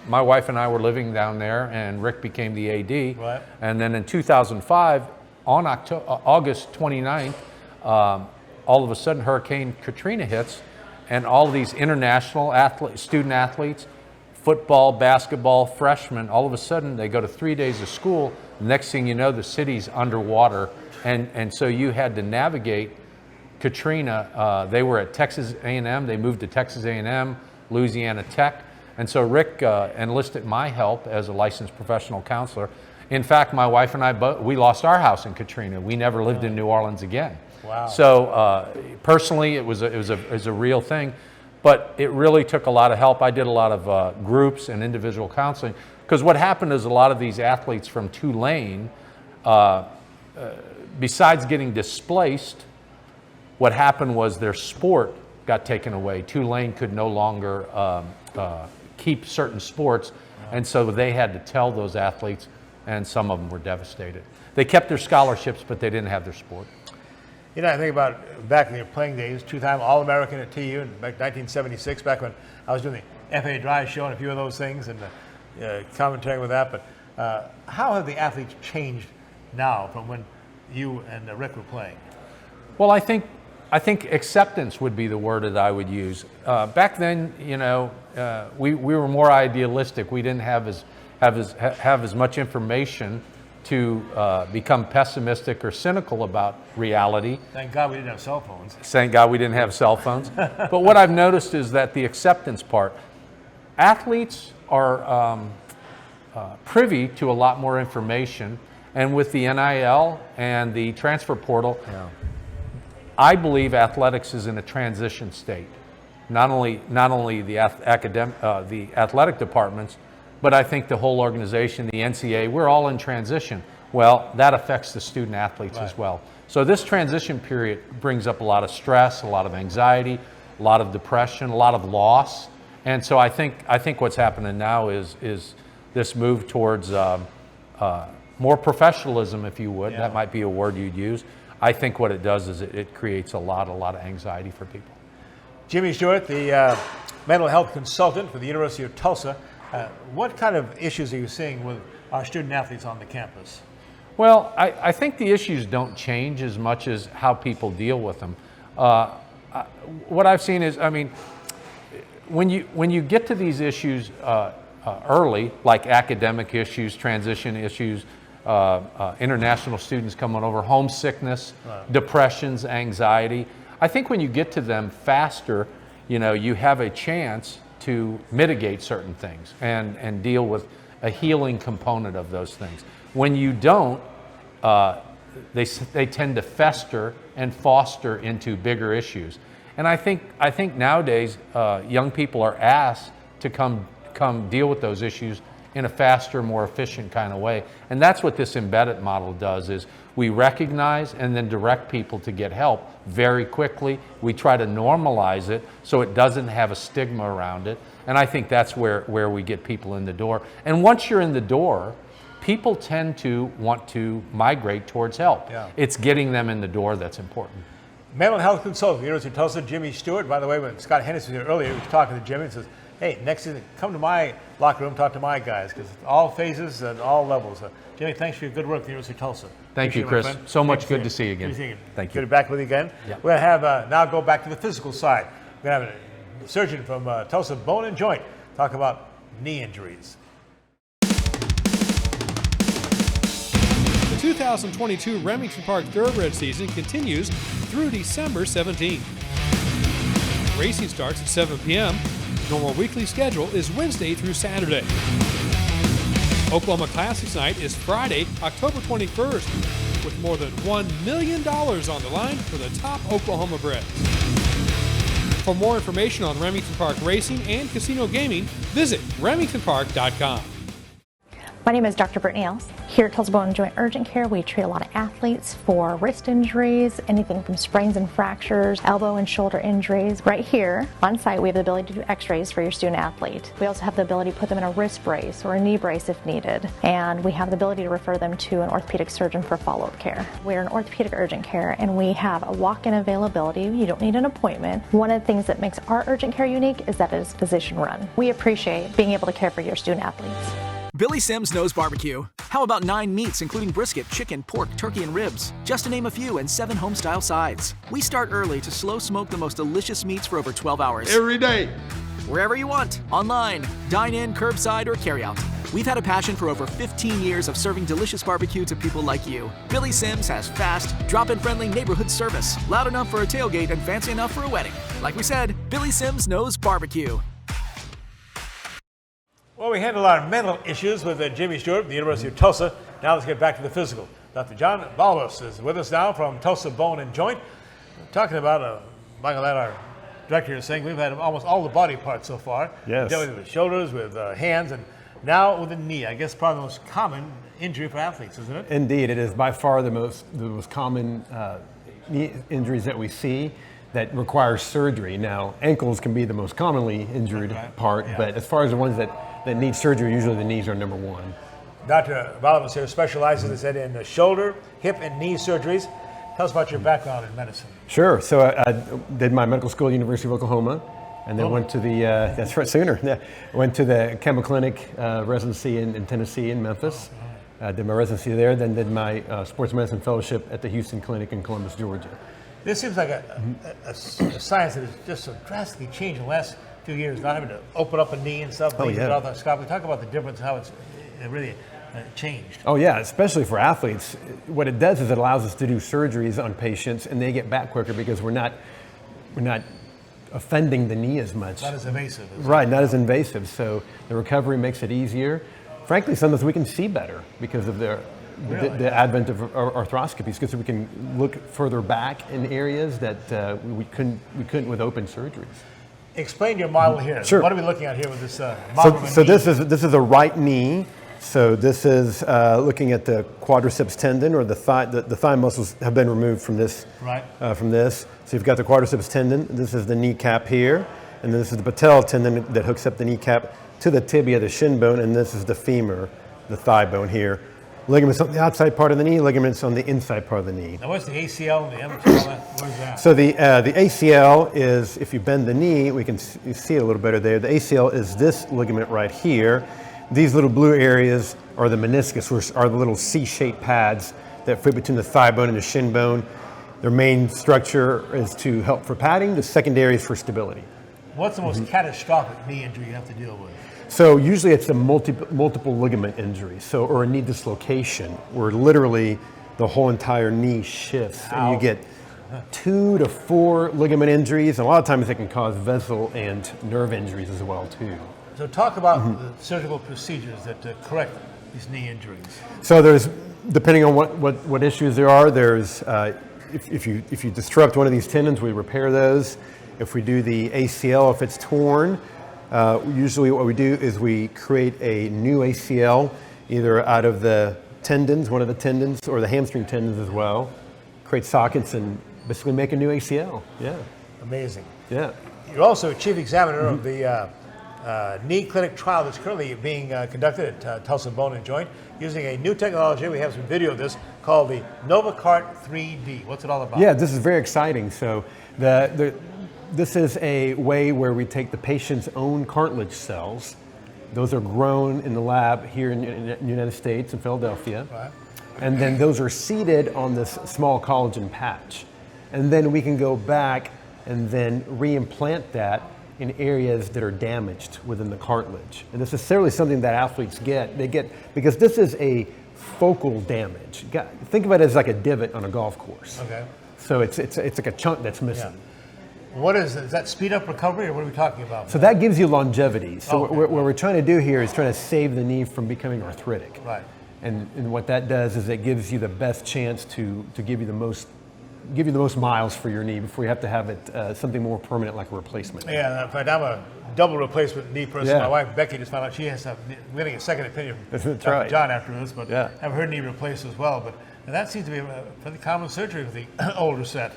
S16: my wife and I were living down there, and Rick became the AD.
S1: Right.
S16: And then in 2005, on August 29th, all of a sudden Hurricane Katrina hits, and all of these international student athletes football, basketball, freshmen, all of a sudden they go to 3 days of school. Next thing you know, the city's underwater. And so you had to navigate Katrina. They were at Texas A&M. They moved to Texas A&M, Louisiana Tech. And so Rick enlisted my help as a licensed professional counselor. In fact, my wife and I, we lost our house in Katrina. We never lived in New Orleans again.
S1: Wow.
S16: So personally, it was a real thing. But it really took a lot of help. I did a lot of groups and individual counseling. Because what happened is a lot of these athletes from Tulane, besides getting displaced, what happened was their sport got taken away. Tulane could no longer keep certain sports, and so they had to tell those athletes, and some of them were devastated. They kept their scholarships, but they didn't have their sport.
S1: You know, I think about back in your playing days, two-time All-American at TU in 1976, back when I was doing the FA Drive show and a few of those things, and commentating with that. But how have the athletes changed now from when you and Rick were playing?
S16: Well, I think acceptance would be the word that I would use. Back then, you know, we were more idealistic. We didn't have as much information to become pessimistic or cynical about reality.
S1: Thank God we didn't have cell phones.
S16: Thank God we didn't have cell phones. But what I've noticed is that the acceptance part, athletes are privy to a lot more information, and with the NIL and the transfer portal, I believe athletics is in a transition state. Not only the athletic departments, but I think the whole organization, the NCAA, we're all in transition. Well, that affects the student athletes as well. So this transition period brings up a lot of stress, a lot of anxiety, a lot of depression, a lot of loss. And so I think what's happening now is this move towards more professionalism, if you would. That might be a word you'd use. I think what it does is it creates a lot of anxiety for people.
S1: Jimmy Stewart, the mental health consultant for the University of Tulsa. What kind of issues are you seeing with our student athletes on the campus?
S16: Well, I think the issues don't change as much as how people deal with them. What I've seen is, I mean, when you get to these issues early, like academic issues, transition issues, international students coming over, homesickness, depressions, anxiety, I think when you get to them faster, you know, you have a chance to mitigate certain things and deal with a healing component of those things. When you don't, they tend to fester and foster into bigger issues. And I think nowadays young people are asked to come deal with those issues in a faster, more efficient kind of way. And that's what this embedded model does, is we recognize and then direct people to get help very quickly. We try to normalize it so it doesn't have a stigma around it. And I think that's where we get people in the door. And once you're in the door, people tend to want to migrate towards help. It's getting them in the door that's important.
S1: Mental health consultant, University of Tulsa, Jimmy Stewart. By the way, when Scott Hennessey was here earlier, he was talking to Jimmy and says, hey, next season, come to my locker room, talk to my guys, because all phases and all levels. Jimmy, thanks for your good work at the University of Tulsa.
S16: Thank you, Chris. So much good to see you again. Thank you.
S1: Good to be back with you again. We're going to have now go back to the physical side. We're going to have a surgeon from Tulsa Bone and Joint talk about knee injuries.
S14: The 2022 Remington Park Thoroughbred season continues through December 17th. Racing starts at 7 p.m. Normal weekly schedule is Wednesday through Saturday. Oklahoma Classics Night is Friday, October 21st, with more than $1 million on the line for the top Oklahoma breds. For more information on Remington Park Racing and Casino Gaming, visit remingtonpark.com.
S12: My name is Dr. Brittany Els. Here at Tulsa Bone and Joint Urgent Care, we treat a lot of athletes for wrist injuries, anything from sprains and fractures, elbow and shoulder injuries. Right here on site, we have the ability to do x-rays for your student athlete. We also have the ability to put them in a wrist brace or a knee brace if needed. And we have the ability to refer them to an orthopedic surgeon for follow-up care. We're an orthopedic urgent care and we have a walk-in availability. You don't need an appointment. One of the things that makes our urgent care unique is that it is physician-run. We appreciate being able to care for your student athletes.
S15: Billy Sims knows barbecue. How about 9 meats, including brisket, chicken, pork, turkey, and ribs? Just to name a few, and 7 home-style sides. We start early to slow smoke the most delicious meats for over 12 hours.
S17: Every day.
S15: wherever you want, online, dine in, curbside, or carry out. We've had a passion for over 15 years of serving delicious barbecue to people like you. Billy Sims has fast, drop-in friendly neighborhood service, loud enough for a tailgate and fancy enough for a wedding. Like we said, Billy Sims knows barbecue.
S1: Well, we handled our mental issues with Jimmy Stewart from the University of Tulsa. Now let's get back to the physical. Dr. John Balbas is with us now from Tulsa Bone and Joint. We're talking about, Michael, that our director is saying we've had almost all the body parts so far.
S17: Yes.
S1: Dealing with shoulders, with hands, and now with the knee. I guess probably the most common injury for athletes, isn't it?
S17: Indeed, it is by far the most common knee injuries that we see that require surgery. Now, ankles can be the most commonly injured part, but as far as the ones that need surgery, usually the knees are number one.
S1: Dr. Balbas here specializes, as I said, in the shoulder, hip, and knee surgeries. Tell us about your background in medicine.
S17: Sure. So I did my medical school at the University of Oklahoma, and then went to the, that's right, sooner. Went to the Chemo Clinic residency in Tennessee, in Memphis. Did my residency there, then did my sports medicine fellowship at the Houston Clinic in Columbus, Georgia.
S1: This seems like a science that has just so drastically changed in the last few years, not having to open up a knee and stuff.
S17: Oh, yeah.
S1: Talk about the difference, how it's really changed.
S17: Oh yeah, especially for athletes. What it does is it allows us to do surgeries on patients, and they get back quicker because we're not offending the knee as much.
S1: Not as invasive.
S17: Right, not as invasive. So the recovery makes it easier. Frankly, sometimes we can see better because of the advent of arthroscopies, because we can look further back in areas that we couldn't with open surgeries.
S1: Explain your model here.
S17: Sure.
S1: What are we looking at here with this model?
S17: So this is a right knee. So this is looking at the quadriceps tendon, or the thigh muscles have been removed from this.
S1: Right.
S17: From this. So you've got the quadriceps tendon. This is the kneecap here, and then this is the patella tendon that hooks up the kneecap to the tibia, the shin bone, and this is the femur, the thigh bone here. Ligaments on the outside part of the knee, ligaments on the inside part of the knee.
S1: Now what's the ACL and the MCL? Where's that?
S17: So the ACL is, if you bend the knee, we can see it a little better there. The ACL is this ligament right here. These little blue areas are the meniscus, which are the little C-shaped pads that fit between the thigh bone and the shin bone. Their main structure is to help for padding. The secondary is for stability.
S1: What's the most catastrophic knee injury you have to deal with?
S17: So usually it's a multiple ligament injury, or a knee dislocation, where literally the whole entire knee shifts.
S1: Ow.
S17: And you get 2 to 4 ligament injuries, and a lot of times they can cause vessel and nerve injuries as well too.
S1: So talk about the surgical procedures that correct these knee injuries.
S17: So there's, depending on what issues there are, there's if you disrupt one of these tendons, we repair those. If we do the ACL, if it's torn, usually what we do is we create a new ACL, either out of the tendons, one of the tendons, or the hamstring tendons as well. Create sockets and basically make a new ACL. Yeah.
S1: Amazing.
S17: Yeah.
S1: You're also chief examiner of the knee clinic trial that's currently being conducted at Tulsa Bone and Joint using a new technology. We have some video of this called the NovaCart 3D. What's it all about?
S17: Yeah, this is very exciting. So this is a way where we take the patient's own cartilage cells. Those are grown in the lab here in the United States, in Philadelphia.
S1: Right.
S17: And then those are seeded on this small collagen patch. And then we can go back and then reimplant that in areas that are damaged within the cartilage. And this is necessarily something that athletes get. They get, because this is a focal damage. Think of it as like a divot on a golf course.
S1: Okay.
S17: So it's like a chunk that's missing.
S1: Yeah. What is that speed up recovery, or what are we talking about?
S17: So that gives you longevity. So what we're trying to do here is trying to save the knee from becoming arthritic.
S1: Right.
S17: And what that does is it gives you the best chance to give you the most miles for your knee before you have to have it something more permanent like a replacement.
S1: Yeah, in fact, I'm a double replacement knee person.
S17: Yeah.
S1: My wife Becky just found out she has to. We're getting a second opinion from
S17: That's
S1: Dr.
S17: right.
S1: John after this, but
S17: yeah.
S1: have her knee replaced as well. But that seems to be a fairly common surgery for the older set.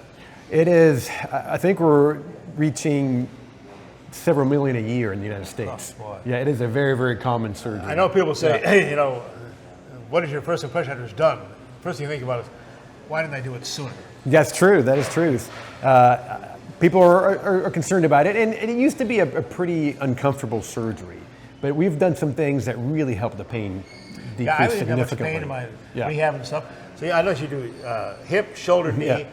S17: It is. I think we're reaching several million a year in the United States.
S1: Oh, boy.
S17: Yeah, it is a very, very common surgery.
S1: I know people say, hey, what is your first impression after it's done? First thing you think about is, why didn't I do it sooner?
S17: That's true. That is true. People are concerned about it, and it used to be a pretty uncomfortable surgery. But we've done some things that really help the pain decrease significantly.
S1: I didn't have much pain in my rehab and stuff. So I know you do hip, shoulder, knee.
S17: Yeah.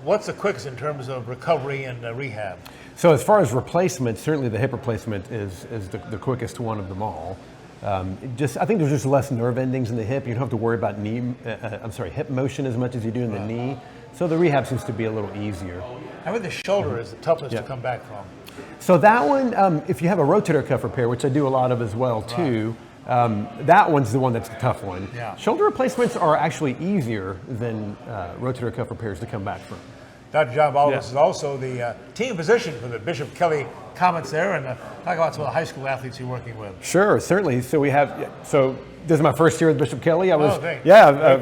S1: What's the quickest in terms of recovery and rehab?
S17: So as far as replacement, certainly the hip replacement is the quickest one of them all. I think there's just less nerve endings in the hip. You don't have to worry about hip motion as much as you do in the knee. So the rehab seems to be a little easier.
S1: I mean, the shoulder is the toughest to come back from.
S17: So that one, if you have a rotator cuff repair, which I do a lot of as well too, that one's the one that's the tough one.
S1: Yeah.
S17: Shoulder replacements are actually easier than rotator cuff repairs to come back from.
S1: Dr. John Balbas is also the team physician for the Bishop Kelly Comets there, and talk about some of the high school athletes you're working with.
S17: Sure, certainly. So this is my first year with Bishop Kelly. I'm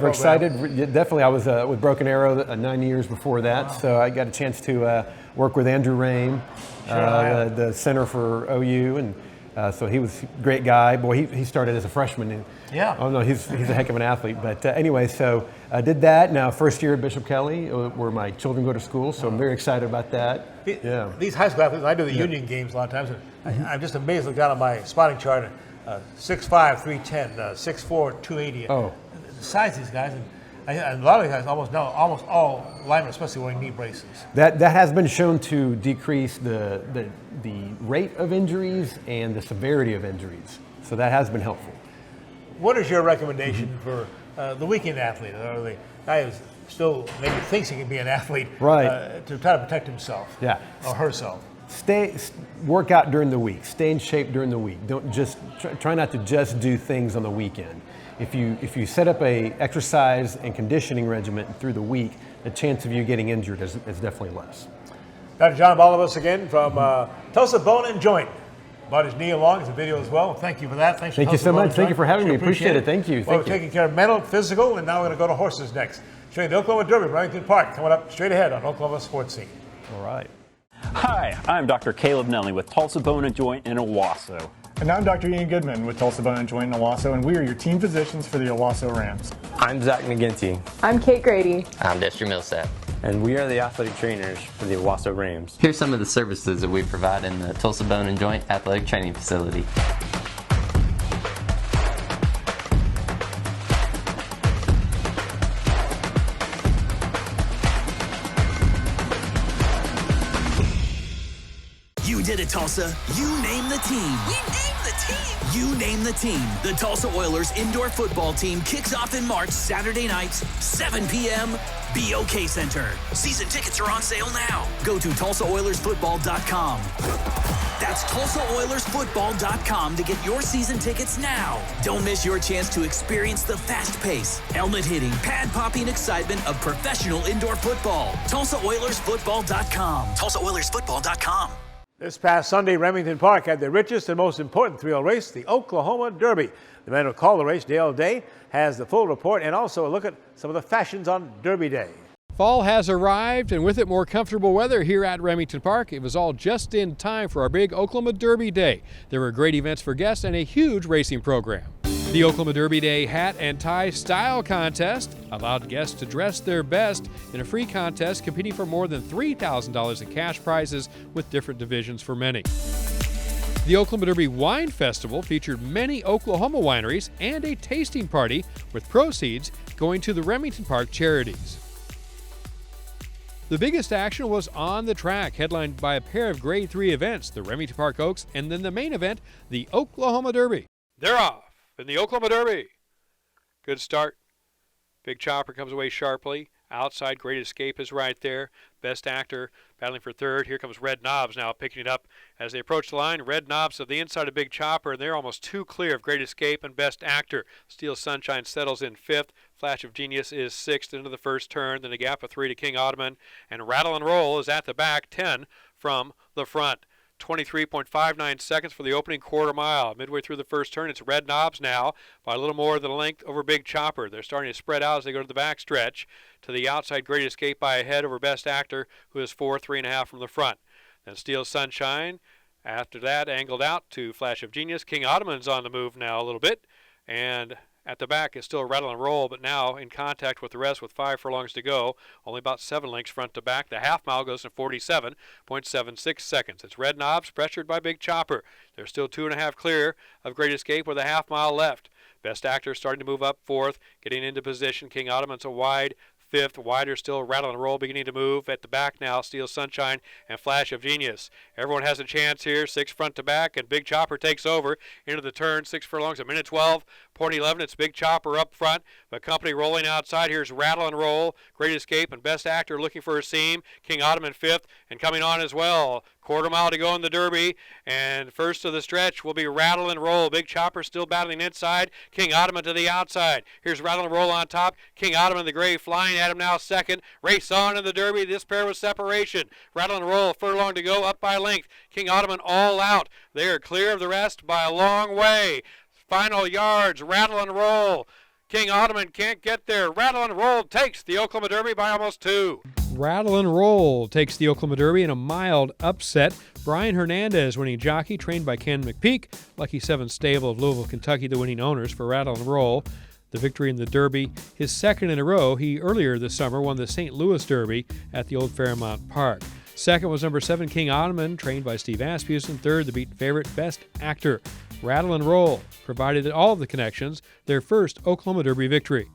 S17: excited. Definitely, I was with Broken Arrow 9 years before that, so I got a chance to work with Andrew Rame, the center for OU, and so he was a great guy. Boy, he started as a freshman. And, he's a heck of an athlete. But anyway, so I did that. Now, first year at Bishop Kelly, where my children go to school, so I'm very excited about that.
S1: These high school athletes, I do the union games a lot of times, and I'm just amazed. Look down at my spotting chart, 6'5", 310, 6'4", 280.
S17: Oh.
S1: The size of these guys, and a lot of these guys, almost all linemen, especially wearing knee braces.
S17: That has been shown to decrease the rate of injuries and the severity of injuries. So that has been helpful.
S1: What is your recommendation for the weekend athlete, or the guy who still maybe thinks he can be an athlete, to try to protect himself or herself?
S17: Work out during the week. Stay in shape during the week. Don't just try not to just do things on the weekend. If you set up a exercise and conditioning regimen through the week, the chance of you getting injured is definitely less.
S1: Dr. John Balbas again from Tulsa Bone and Joint. Brought his knee along as a video as well. Thank you for that. Thank
S17: you so much. Thank you for having me. Appreciate it. Thank you.
S1: We're taking care of mental, physical, and now we're going to go to horses next. Showing the Oklahoma Derby, Remington Park, coming up straight ahead on Oklahoma Sports Scene.
S17: All right.
S6: Hi, I'm Dr. Caleb Nelly with Tulsa Bone and Joint in Owasso.
S7: And I'm Dr. Ian Goodman with Tulsa Bone and Joint in Owasso, and we are your team physicians for the Owasso Rams.
S8: I'm Zach McGinty.
S18: I'm Kate Grady.
S10: I'm Dexter Millsap.
S8: And we are the athletic trainers for the Owasso Rams.
S10: Here's some of the services that we provide in the Tulsa Bone and Joint Athletic Training Facility.
S3: You did it, Tulsa. You name the team. We name the team. You name the team. The Tulsa Oilers indoor football team kicks off in March, Saturday nights, 7 p.m., BOK Center. Season tickets are on sale now. Go to TulsaOilersFootball.com. That's TulsaOilersFootball.com to get your season tickets now. Don't miss your chance to experience the fast pace, helmet hitting, pad popping excitement of professional indoor football. TulsaOilersFootball.com. TulsaOilersFootball.com.
S1: This past Sunday, Remington Park had the richest and most important thrill race, the Oklahoma Derby. The man who called the race, Dale Day, has the full report and also a look at some of the fashions on Derby Day.
S14: Fall has arrived, and with it more comfortable weather here at Remington Park. It was all just in time for our big Oklahoma Derby Day. There were great events for guests and a huge racing program. The Oklahoma Derby Day hat and tie style contest allowed guests to dress their best in a free contest competing for more than $3,000 in cash prizes with different divisions for many. The Oklahoma Derby Wine Festival featured many Oklahoma wineries and a tasting party with proceeds going to the Remington Park charities. The biggest action was on the track, headlined by a pair of Grade 3 events, the Remington Park Oaks, and then the main event, the Oklahoma Derby. They're off in the Oklahoma Derby. Good start. Big Chopper comes away sharply. Outside, Great Escape is right there. Best Actor battling for third. Here comes Red Knobs now picking it up as they approach the line. Red Knobs to the inside of Big Chopper, and they're almost two clear of Great Escape and Best Actor. Steel Sunshine settles in fifth. Flash of Genius is sixth into the first turn. Then a gap of 3 to King Ottoman. And Rattle and Roll is at the back, 10 from the front. 23.59 seconds for the opening quarter mile. Midway through the first turn, it's Red Knobs now by a little more than a length over Big Chopper. They're starting to spread out as they go to the back stretch. To the outside, Great Escape by a head over Best Actor, who is 3.5 from the front. Then Steel Sunshine. After that, angled out to Flash of Genius. King Ottoman's on the move now a little bit. And at the back is still Rattle and Roll, but now in contact with the rest with 5 furlongs to go. Only about 7 lengths front to back. The half mile goes in 47.76 seconds. It's Red Knobs pressured by Big Chopper. They're still 2.5 clear of Great Escape with a half mile left. Best Actor starting to move up fourth, getting into position. King Ottoman's a wide fifth. Wider still, Rattle and Roll beginning to move. At the back now, Steel Sunshine and Flash of Genius. Everyone has a chance here. 6 front to back, and Big Chopper takes over into the turn. 6 furlongs, a minute 12. 0.11, it's Big Chopper up front. The company rolling outside. Here's Rattle and Roll, Great Escape, and Best Actor looking for a seam. King Ottoman fifth, and coming on as well. Quarter mile to go in the Derby, and first of the stretch will be Rattle and Roll. Big Chopper still battling inside. King Ottoman to the outside. Here's Rattle and Roll on top. King Ottoman, the gray, flying at him now second. Race on in the Derby. This pair was separation. Rattle and Roll, furlong to go, up by length. King Ottoman all out. They are clear of the rest by a long way. Final yards, Rattle and Roll. King Ottoman can't get there. Rattle and Roll takes the Oklahoma Derby by almost 2. Rattle and Roll takes the Oklahoma Derby in a mild upset. Brian Hernandez, winning jockey, trained by Ken McPeak. Lucky 7 stable of Louisville, Kentucky, the winning owners for Rattle and Roll. The victory in the Derby, his second in a row. He earlier this summer won the St. Louis Derby at the old Fairmount Park. Second was number 7, King Ottoman, trained by Steve Asmussen. Third, the beaten favorite, Best Actor. Rattle and Roll provided all of the connections, their first Oklahoma Derby victory.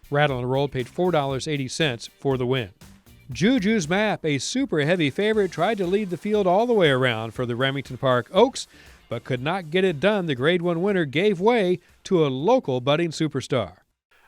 S14: Rattle and Roll paid $4.80 for the win. Juju's Map, a super heavy favorite, tried to lead the field all the way around for the Remington Park Oaks, but could not get it done. The Grade 1 winner gave way to a local budding superstar.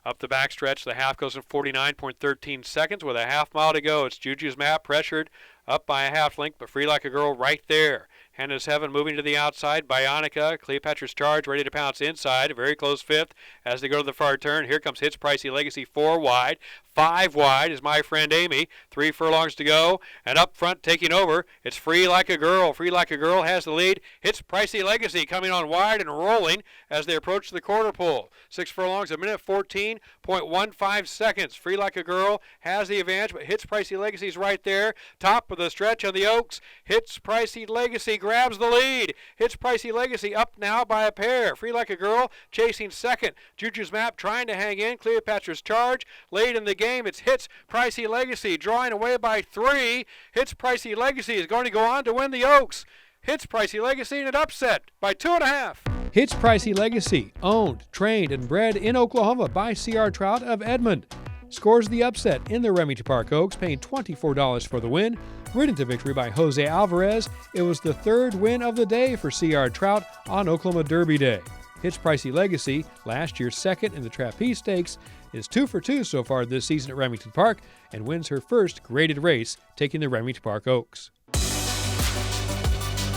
S14: Up the backstretch, the half goes in 49.13 seconds with a half mile to go. It's Juju's Map, pressured up by a half length, but free like a girl right there. Hannah's Heaven moving to the outside. Bionica, Cleopatra's Charge ready to pounce inside. A very close fifth as they go to the far turn. Here comes Hits Pricey Legacy, 4 wide. 5 wide is My Friend Amy. 3 furlongs to go. And up front taking over, it's Free Like a Girl. Free Like a Girl has the lead. Hits Pricey Legacy coming on wide and rolling as they approach the quarter pole. 6 furlongs, a minute 14.15 seconds. Free Like a Girl has the advantage, but Hits Pricey Legacy's right there. Top of the stretch on the Oaks. Hits Pricey Legacy grabs the lead. Hits Pricey Legacy up now by a pair. Free Like a Girl chasing second. Juju's Map trying to hang in. Cleopatra's Charge late in the game. It's Hits Pricey Legacy drawing away by 3. Hits Pricey Legacy is going to go on to win the Oaks. Hits Pricey Legacy in an upset by 2.5. Hits Pricey Legacy, owned, trained, and bred in Oklahoma by C.R. Trout of Edmond. Scores the upset in the Remington Park Oaks, paying $24 for the win. Ridden to victory by Jose Alvarez, it was the 3rd win of the day for C.R. Trout on Oklahoma Derby Day. Hits Pricey Legacy, last year's second in the Trapeze Stakes, is 2 for 2 so far this season at Remington Park and wins her first graded race, taking the Remington Park Oaks.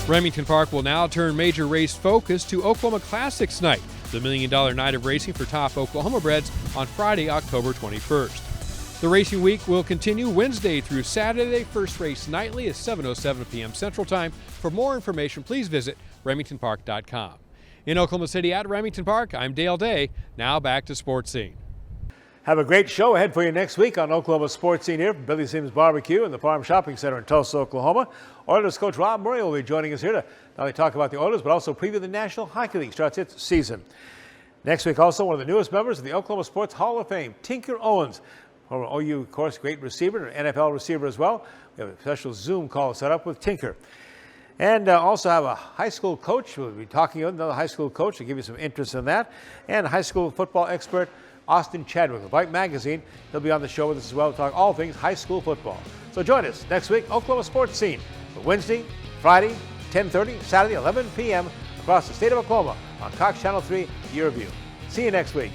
S14: Remington Park will now turn major race focus to Oklahoma Classics Night, the $1 million night of racing for top Oklahoma breds on Friday, October 21st. The racing week will continue Wednesday through Saturday. First race nightly is 7:07 p.m. Central Time. For more information, please visit remingtonpark.com. In Oklahoma City at Remington Park, I'm Dale Day. Now back to Sportscene.
S1: Have a great show ahead for you next week on Oklahoma Sportscene here from Billy Sims BBQ in the Farm Shopping Center in Tulsa, Oklahoma. Oilers coach Rob Murray will be joining us here to not only talk about the Oilers, but also preview the National Hockey League starts its season. Next week, also, one of the newest members of the Oklahoma Sports Hall of Fame, Tinker Owens. Former OU, of course, great receiver, an NFL receiver as well. We have a special Zoom call set up with Tinker. And also have a high school coach. We'll be talking with another high school coach to give you some interest in that. And high school football expert, Austin Chadwick of Bike Magazine. He'll be on the show with us as well to talk all things high school football. So join us next week, Oklahoma Sports Scene, for Wednesday, Friday, 10:30, Saturday, 11 p.m. across the state of Oklahoma on Cox Channel 3 Year View. See you next week.